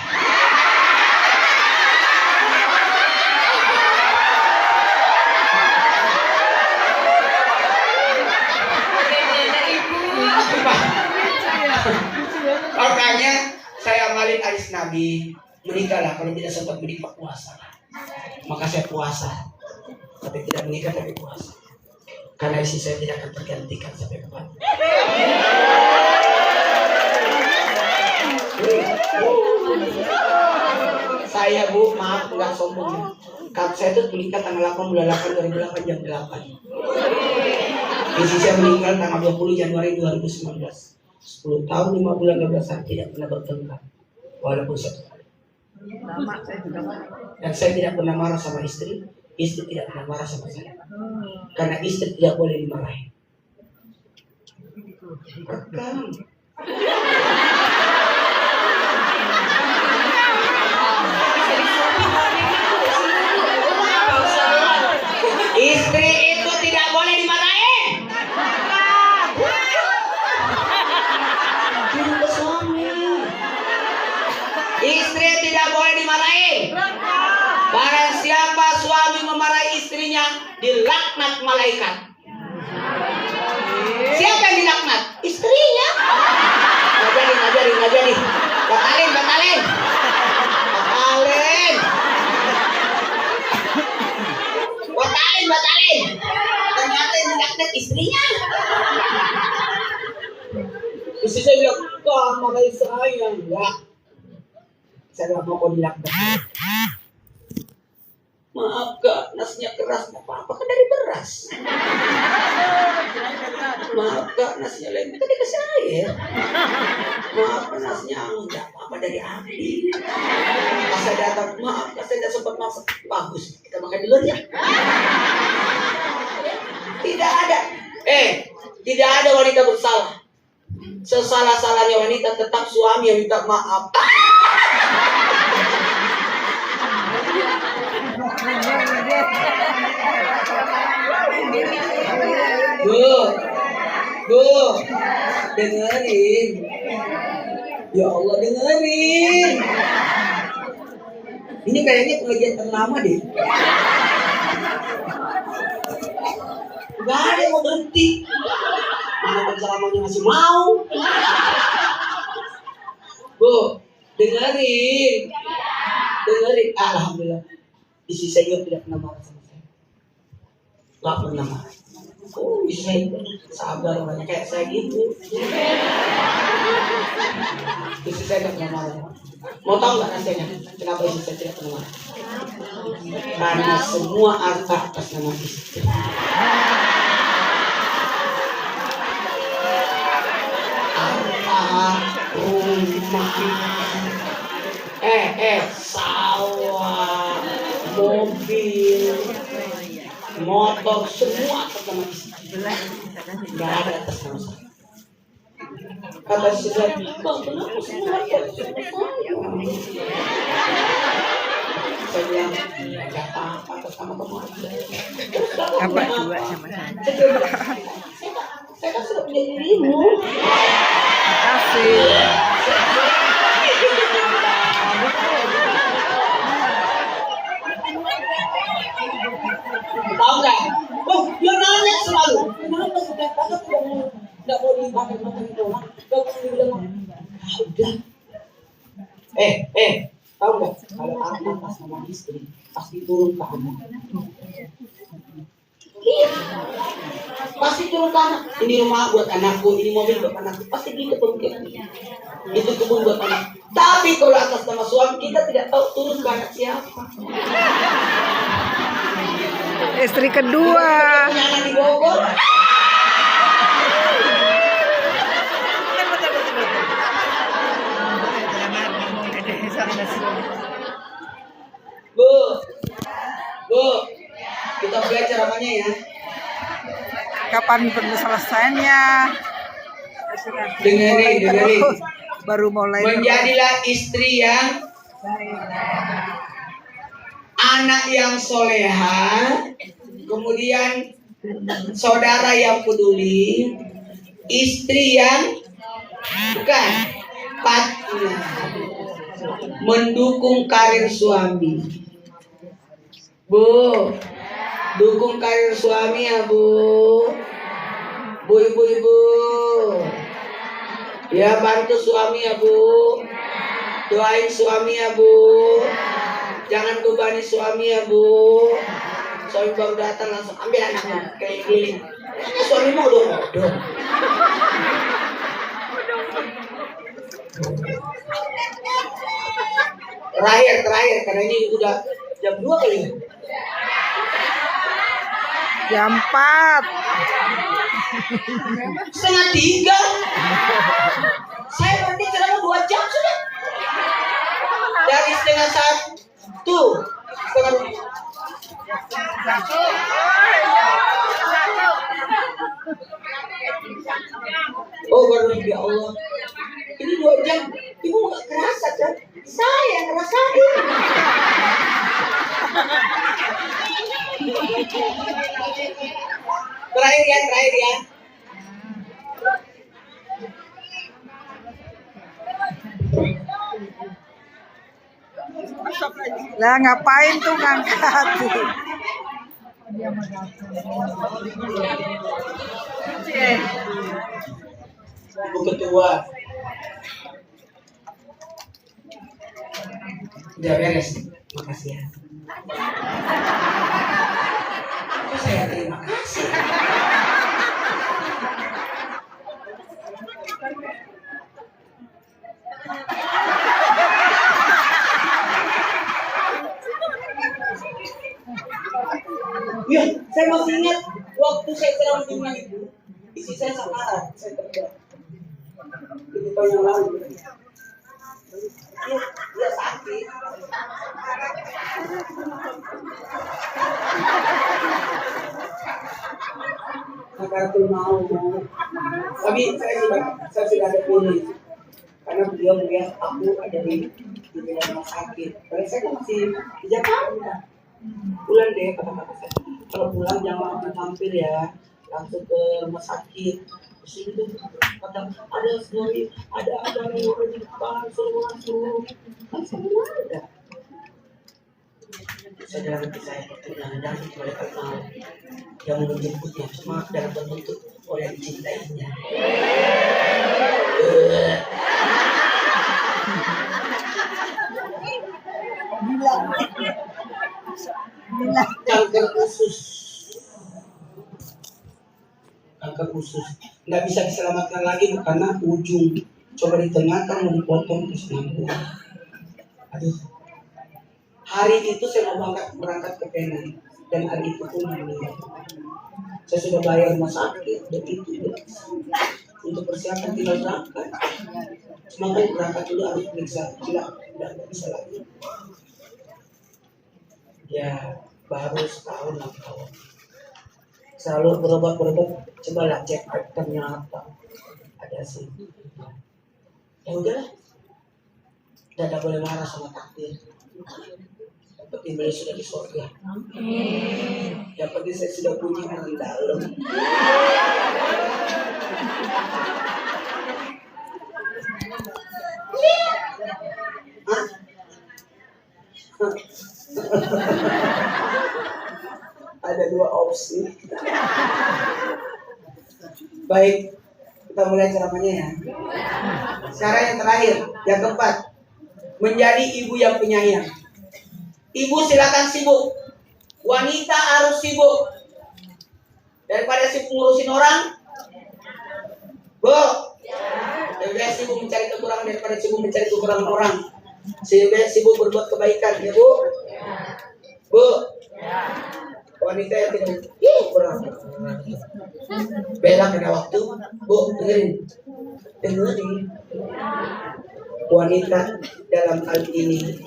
G: Makanya saya amalin hadis Nabi, menikahlah kalau tidak sempat menikah puasa. Maka saya puasa, tapi tidak menikah tapi puasa. Karena istri saya tidak akan tergantikan sampai kapan. Saya Bu, maaf nggak sombong. Saya itu menikah tanggal 8 bulan 8 2008 jam 8. Istri saya meninggal tanggal 20 Januari 2019. 10 tahun 5 bulan 12 hari tidak pernah bertengkar, walaupun satu kali. Dan saya tidak pernah marah sama istri tidak pernah marah sama saya. Karena istri tidak boleh dimarahi. Rekam. Istri itu tidak boleh dimarahi. Istri tidak boleh dimarahi. Barang siapa suami memarahi istrinya, dilaknat malaikat. Siapa yang dilaknat? Istrinya. Nggak jadi. Batalin. Ternyata yang dilaknat istrinya. Istri saya bilang, kok marahi saya? Enggak. Saya nggak mau dilaknat. Maaf Kak, nasinya keras, nggak apa-apa kan dari beras. Maaf Kak, nasinya lembek kan dikasih air. Maaf Kak, nasinya hangus, nggak apa-apa dari api. Pas saya datang, maaf Kak, saya tidak sempat masak. Bagus, kita makan dulu ya. Tidak ada wanita bersalah. Sesalah-salahnya wanita tetap suami yang minta maaf. Bu, dengerin. Ya Allah, dengerin. Ini kayaknya pengajian ternama deh. Gak ada yang mau berhenti. Mana penceramahnya masih mau. Bu, dengerin. Dengerin. Alhamdulillah. Isi saya tidak pernah marah sama saya. Gak pernah marah. Oh, isi saya sabar orangnya kayak saya gitu. Isi saya gak pernah marah. Mau tahu nggak rasanya? Kenapa isi saya tidak pernah marah? Karena semua harta atas nama istri. Rumah, sawah, mobil, motor, semua atas nama istri. Gak ada atas nama saya. Kata saya, Bang, kenapa semua atas nama saya? Saya bilang, gak apa-apa atas nama kamu aja.
B: Apa dua sama saya?
G: Saya kan sudah punya dirimu.
B: Kasih.
G: Tahu nggak? Oh, dia nanya selalu. Kenapa sudah takut tidak mau dimakan itu orang? Gak mau dibilang. Udah. Tahu nggak? Kalau aku pas sama istri, pasti turun ke anak. Iya. Pasti turun ke anak. Ini rumah buat anakku, ini mobil buat anakku. Pasti gitu pemikiran. Itu kebun buat anak. Tapi kalau atas nama suami kita tidak tahu turun ke anak siapa.
B: Istri kedua.
G: Punya anak di Bogor. Bu, kita belajar apanya ya?
B: Kapan selesainya?
G: Dengerin.
B: Baru mulai.
G: Menjadilah istri yang anak yang soleha, kemudian saudara yang peduli, istri yang bukan partner, mendukung karir suami. Bu, dukung karir suami ya bu. Ibu. Ya bantu suami ya bu. Doain suami ya bu. Jangan bebani suami ya bu. Suami baru datang langsung ambil anaknya keliling. Suami mau dong. Terakhir karena ini udah jam 2 kali.
B: Jam 4.
G: Setengah 3. Saya berhenti selama 2 jam sudah. Dari setengah 1. Oh baru ya Allah. Ini 2 jam. Ibu nggak kerasa kan? Saya ngerasain. Terakhir ya.
B: Lah ngapain tuh ngangkat?
G: Ibu ketua. Udah beres. Makasih ya. Saya terima kasih. Ya, saya masih ingat waktu saya ceramah di rumah ibu, isi saya samaran, saya terjadi. Itu tahun yang lalu. Dia sakit. Maka aku mau. Tapi saya sudah ada pilih. Karena beliau melihat aku ada di dalam rumah sakit. Karena saya kan masih di Jakarta. Pulang deh kata-kata saya. Kalau pulang jangan hampir ya, langsung ke rumah sakit. Di sini tuh kata ada story, ada nih orang di depan suruh masuk. Kan semua ada. Saudara saya itu jangan-jangan mereka tahu yang menjemputnya cuma dalam bentuk orang yang dicintainya. Kanker usus, nggak bisa diselamatkan lagi karena ujung. Coba di tengah kan mau dipotong terus nyambung. Aduh, hari itu saya mau berangkat ke Penang dan hari itu pun meninggal. Saya sudah bayar rumah sakit dan itu untuk persiapan tinggal berangkat. Cuma kan berangkat dulu harus periksa, tidak bisa lagi. Ya baru setahun 6 tahun. Selalu berobat, cobalah cek ternyata ada sih. Ya udahlah, tidak boleh marah sama takdir. Yang penting beliau sudah di surga. Yang penting saya sudah puji orang dalam. Ada 2 opsi. Baik, kita mulai ceramahnya ya. Sekarang yang terakhir, yang keempat, menjadi ibu yang penyayang. Ibu silakan sibuk, wanita harus sibuk. Daripada sibuk ngurusin orang, Bu, lebih sibuk mencari kekurangan daripada sibuk mencari kekurangan orang. Sibuk berbuat kebaikan, ya Bu. Bu, wanita yang tidak kurang. Bela pada waktu, Bu, dengerin. Wanita dalam hal ini,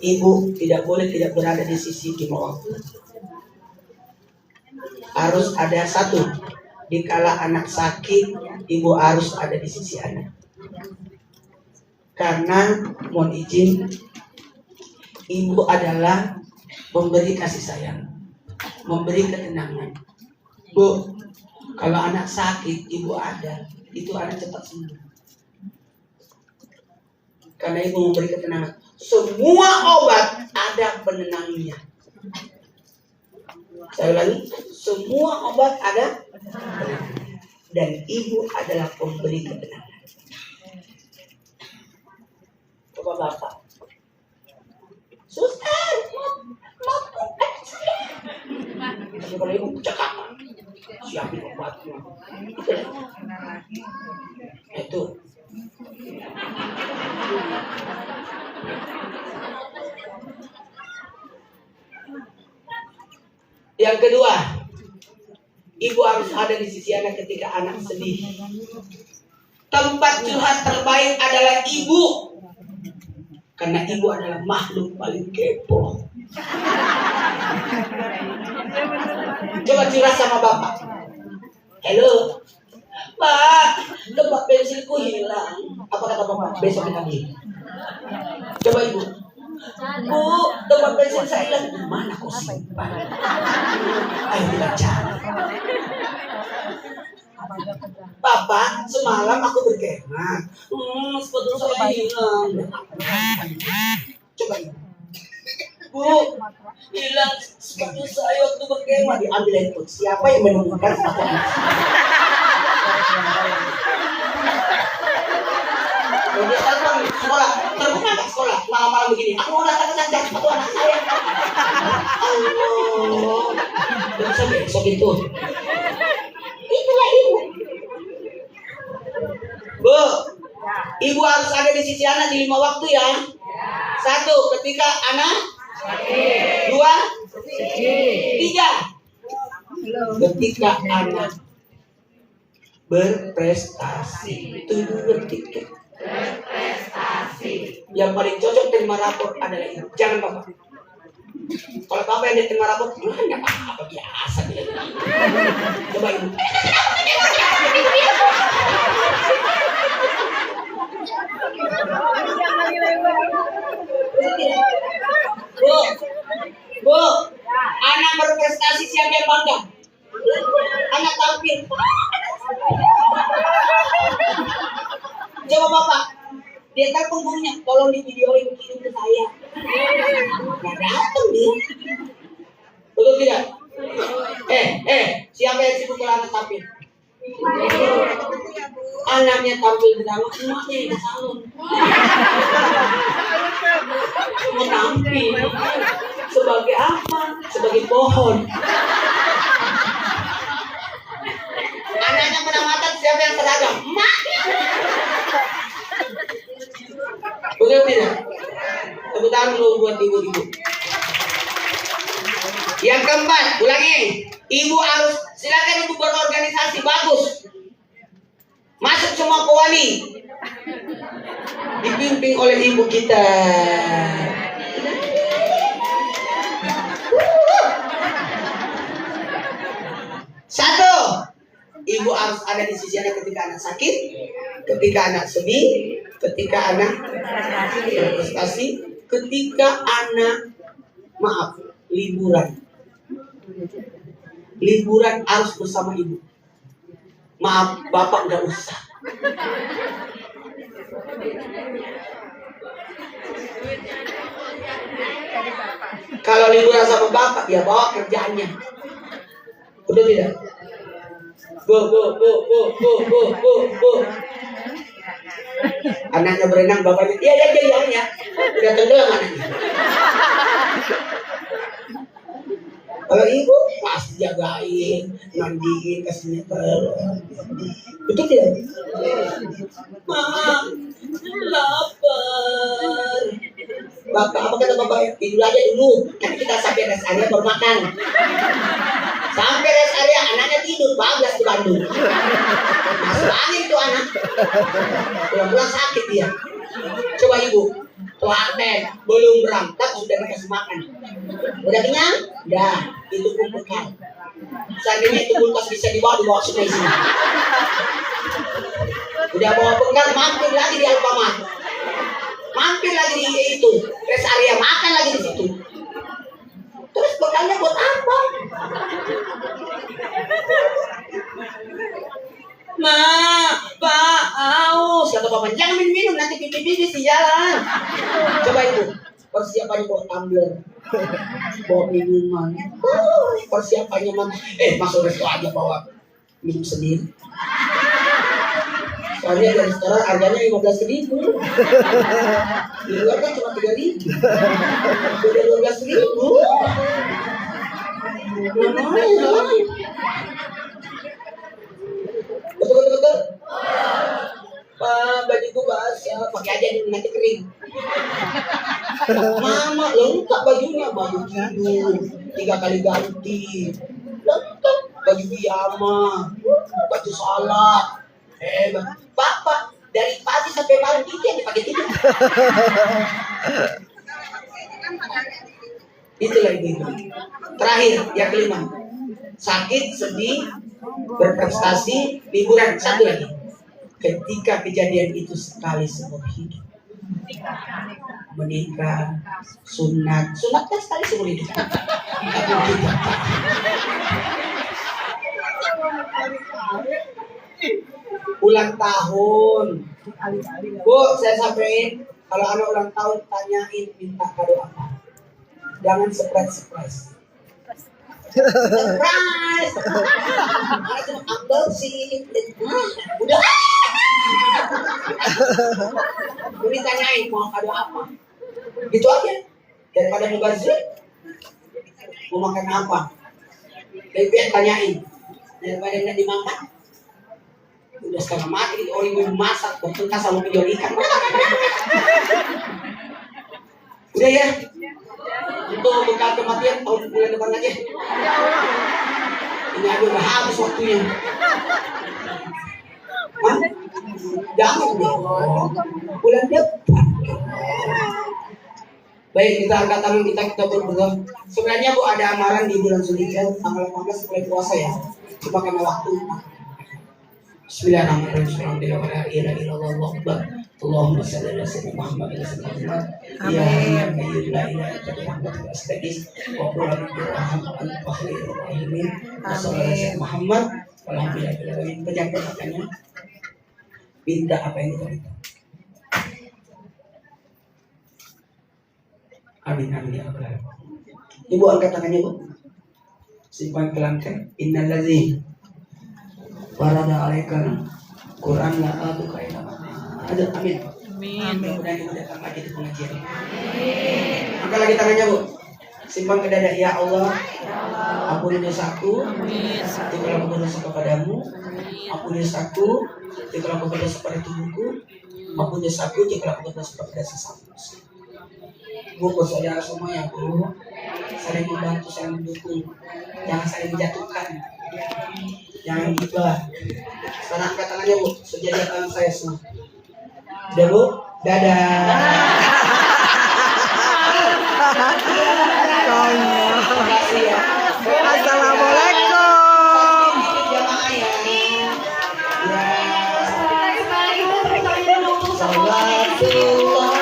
G: ibu tidak boleh tidak berada di sisi lima waktu. Harus ada satu, dikala anak sakit, ibu harus ada di sisi anak. Karena mohon izin, ibu adalah memberi kasih sayang, memberi ketenangan. Bu, kalau anak sakit, ibu ada, itu anak cepat sembuh. Karena ibu memberi ketenangan. Semua obat ada penenangnya. Saya ulangi, semua obat ada penenangnya. Dan ibu adalah pemberi ketenangan. Coba Bapak. Suster, mau tapi kalau ibu cekak, siapin obatnya. Itu. Yang kedua, ibu harus ada di sisi anak ketika anak sedih. Tempat curhat terbaik adalah ibu. Karena ibu adalah makhluk paling kepo. Coba curhat sama bapak. Halo, Pak, tempat pensilku hilang. Apa kata bapak? Besok kita beli. Coba ibu. Bu, tempat pensil saya hilang. Di mana kau simpan? Ayo kita cari. Bapak, semalam aku berkemah. Sepatu saya hilang. Coba ibu. Bu, hilang sepatu saya waktu berkemah. Diambil handphone. Siapa yang menemukan sepatu? Jadi sekarang sekolah, terbuka nggak sekolah malam-malam begini? Aku mau datang saja sepatu anak saya. Allah, bisa besok itu. Itulah ibu. Bu, ibu harus ada di sisi anak di 5 waktu ya. 1, ketika anak. 2, 3, ketika anak berprestasi. 7 bertiket. Berprestasi. Yang paling cocok terima rapor adalah ibu. Jangan bapak. Kalau bapak yang diterima rapor, nggak apa-apa biasa. Coba ibu. Bu, anak berprestasi siapa yang bangga? Anak tampil. Coba Bapak, dia kan punggungnya, tolong di videoin kirim ke saya. Nggak datang dia. Betul tidak? Siapa yang sibuk kalau anak tampil? Anaknya tampil di dalam, emaknya yang di salon. Mau tampil sebagai apa? Sebagai pohon. Anaknya penamatan, siapa yang seragam? Emaknya. Betul tidak? Tepuk tangan dulu buat ibu-ibu. Yang keempat, ulangi. Ibu harus, silakan ibu berorganisasi, bagus. Masuk semua pewani. Dipimpin oleh ibu kita. Satu, ibu harus ada di sisi anak ketika anak sakit, ketika anak sedih, ketika anak berprestasi, ketika anak liburan. Liburan harus bersama ibu. Maaf, bapak nggak usah. Kalau liburan sama bapak, ya bawa kerjaannya. Betul tidak? Bu. Anaknya berenang, bapaknya, iya. Udah tenggelam anaknya. Kalau ibu pasti jagain, mandiin, kasih nyetel. Betul tidak? Mama, lapar. Bapak, apa kata bapak? Tidur aja dulu. Nanti kita sampai rest area baru makan. Sampai rest area anaknya tidur, bablas di Bandung. Masuk angin tuh anak. Pulang-pulang sakit dia. Coba ibu, telaten, belum berangkat sudah dikasih makan. Udah kenyang? Udah, itu pun bekal. Seandainya itu kulkas bisa dibawa semua isinya. Udah bawa bekal, mampir lagi di Alfamart. Mampir lagi di itu, rest area, makan lagi di situ. Terus bekalnya buat apa? Pak, aus. Kata bapak, jangan minum, nanti pipis di jalan. Coba itu, persiapannya bawa tumbler, bawa minuman. Persiapannya masuk restoran aja bawa minum sendiri. Soalnya di restoran harganya 15.000. Di luar kan cuma 3.000. Udah 12.000. Betul. Pak, bajuku basah, pakai aja dulu nanti kering. Mama lengkap bajunya, baju tidur 3 kali ganti, lengkap baju piyama, baju salat. Bapak dari pagi sampai malam itu yang dipakai tidur. Itulah itu. Terakhir, yang kelima, sakit, sedih, berprestasi, liburan. Satu lagi, ketika kejadian itu sekali seumur hidup. Menikah, sunat kan sekali seumur hidup. Ulang tahun. Bu, saya sampaikan, kalau anak ulang tahun tanyain minta kado apa. Jangan surprise. Surprise. Ambil sih. Udah. Ini tanyain mau kado apa. Gitu aja. Daripada mubazir. Mau makan apa? Lebih tanyain. Daripada yang dimakan. Udah setengah mati, orang mau masak, bertengkar sama video ikan. Udah ya. Untuk bekal kematian tahun bulan depan aja. Ini aja udah habis waktunya. Jangan dong. Bulan depan. Baik, kita angkat tangan kita berdoa. Sebenarnya Bu ada amalan di bulan Zulhijjah tanggal 18 mulai puasa ya. Cuma karena waktu. Bismillahirrahmanirrahim. Allahumma shalli ala sayyidina Muhammad wa ala ali Muhammad. Ya hayyul la ilaha illa anta astaghfir wa atubu ilaik. Amin. Muhammad alhamdulillah. Pejabat katanya minta apa yang kita minta. Amin amin ya rabbal alamin. Ibu angkat tangannya, Bu. Simpan kelangkang. Innallazi warada alaikal Quran la atuka ila ada. Amin. Mudah-mudahan ibu datang lagi di pengajian. Angkat lagi tangannya, Bu. Simpan ke dada. Ya Allah, ampuni dosaku jika aku berdosa kepadamu. Ampuni dosaku jika aku berdosa pada tubuhku. Ampuni dosaku jika aku berdosa pada sesama. Bu, saudara semua ya, Bu, saling membantu, saling mendukung, jangan saling menjatuhkan, jangan gibah. Sekarang angkat tangannya, Bu, sejajar tangan saya semua. Udah, Bu, dadah. Terima kasih ya.
B: Assalamualaikum.
G: Jamaah ya. Salatullah.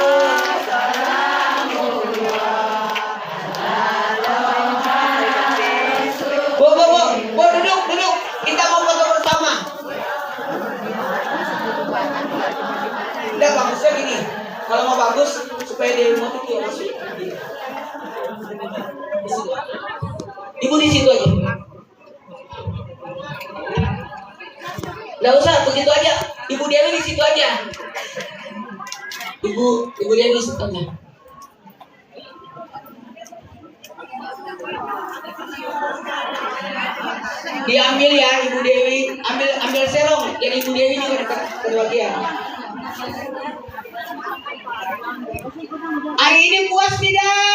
G: Bu, duduk. Kita mau foto bersama. Enggak, bagusnya gini. Kalau mau bagus, supaya dia mau itu masuk. Ibu di situ aja. Nggak usah, begitu aja. Ibu Dewi di situ aja. Ibu Dewi di situ aja. Diambil ya Ibu Dewi, ambil serong yang Ibu Dewi juga dekat kebagian. Hari ini puas tidak?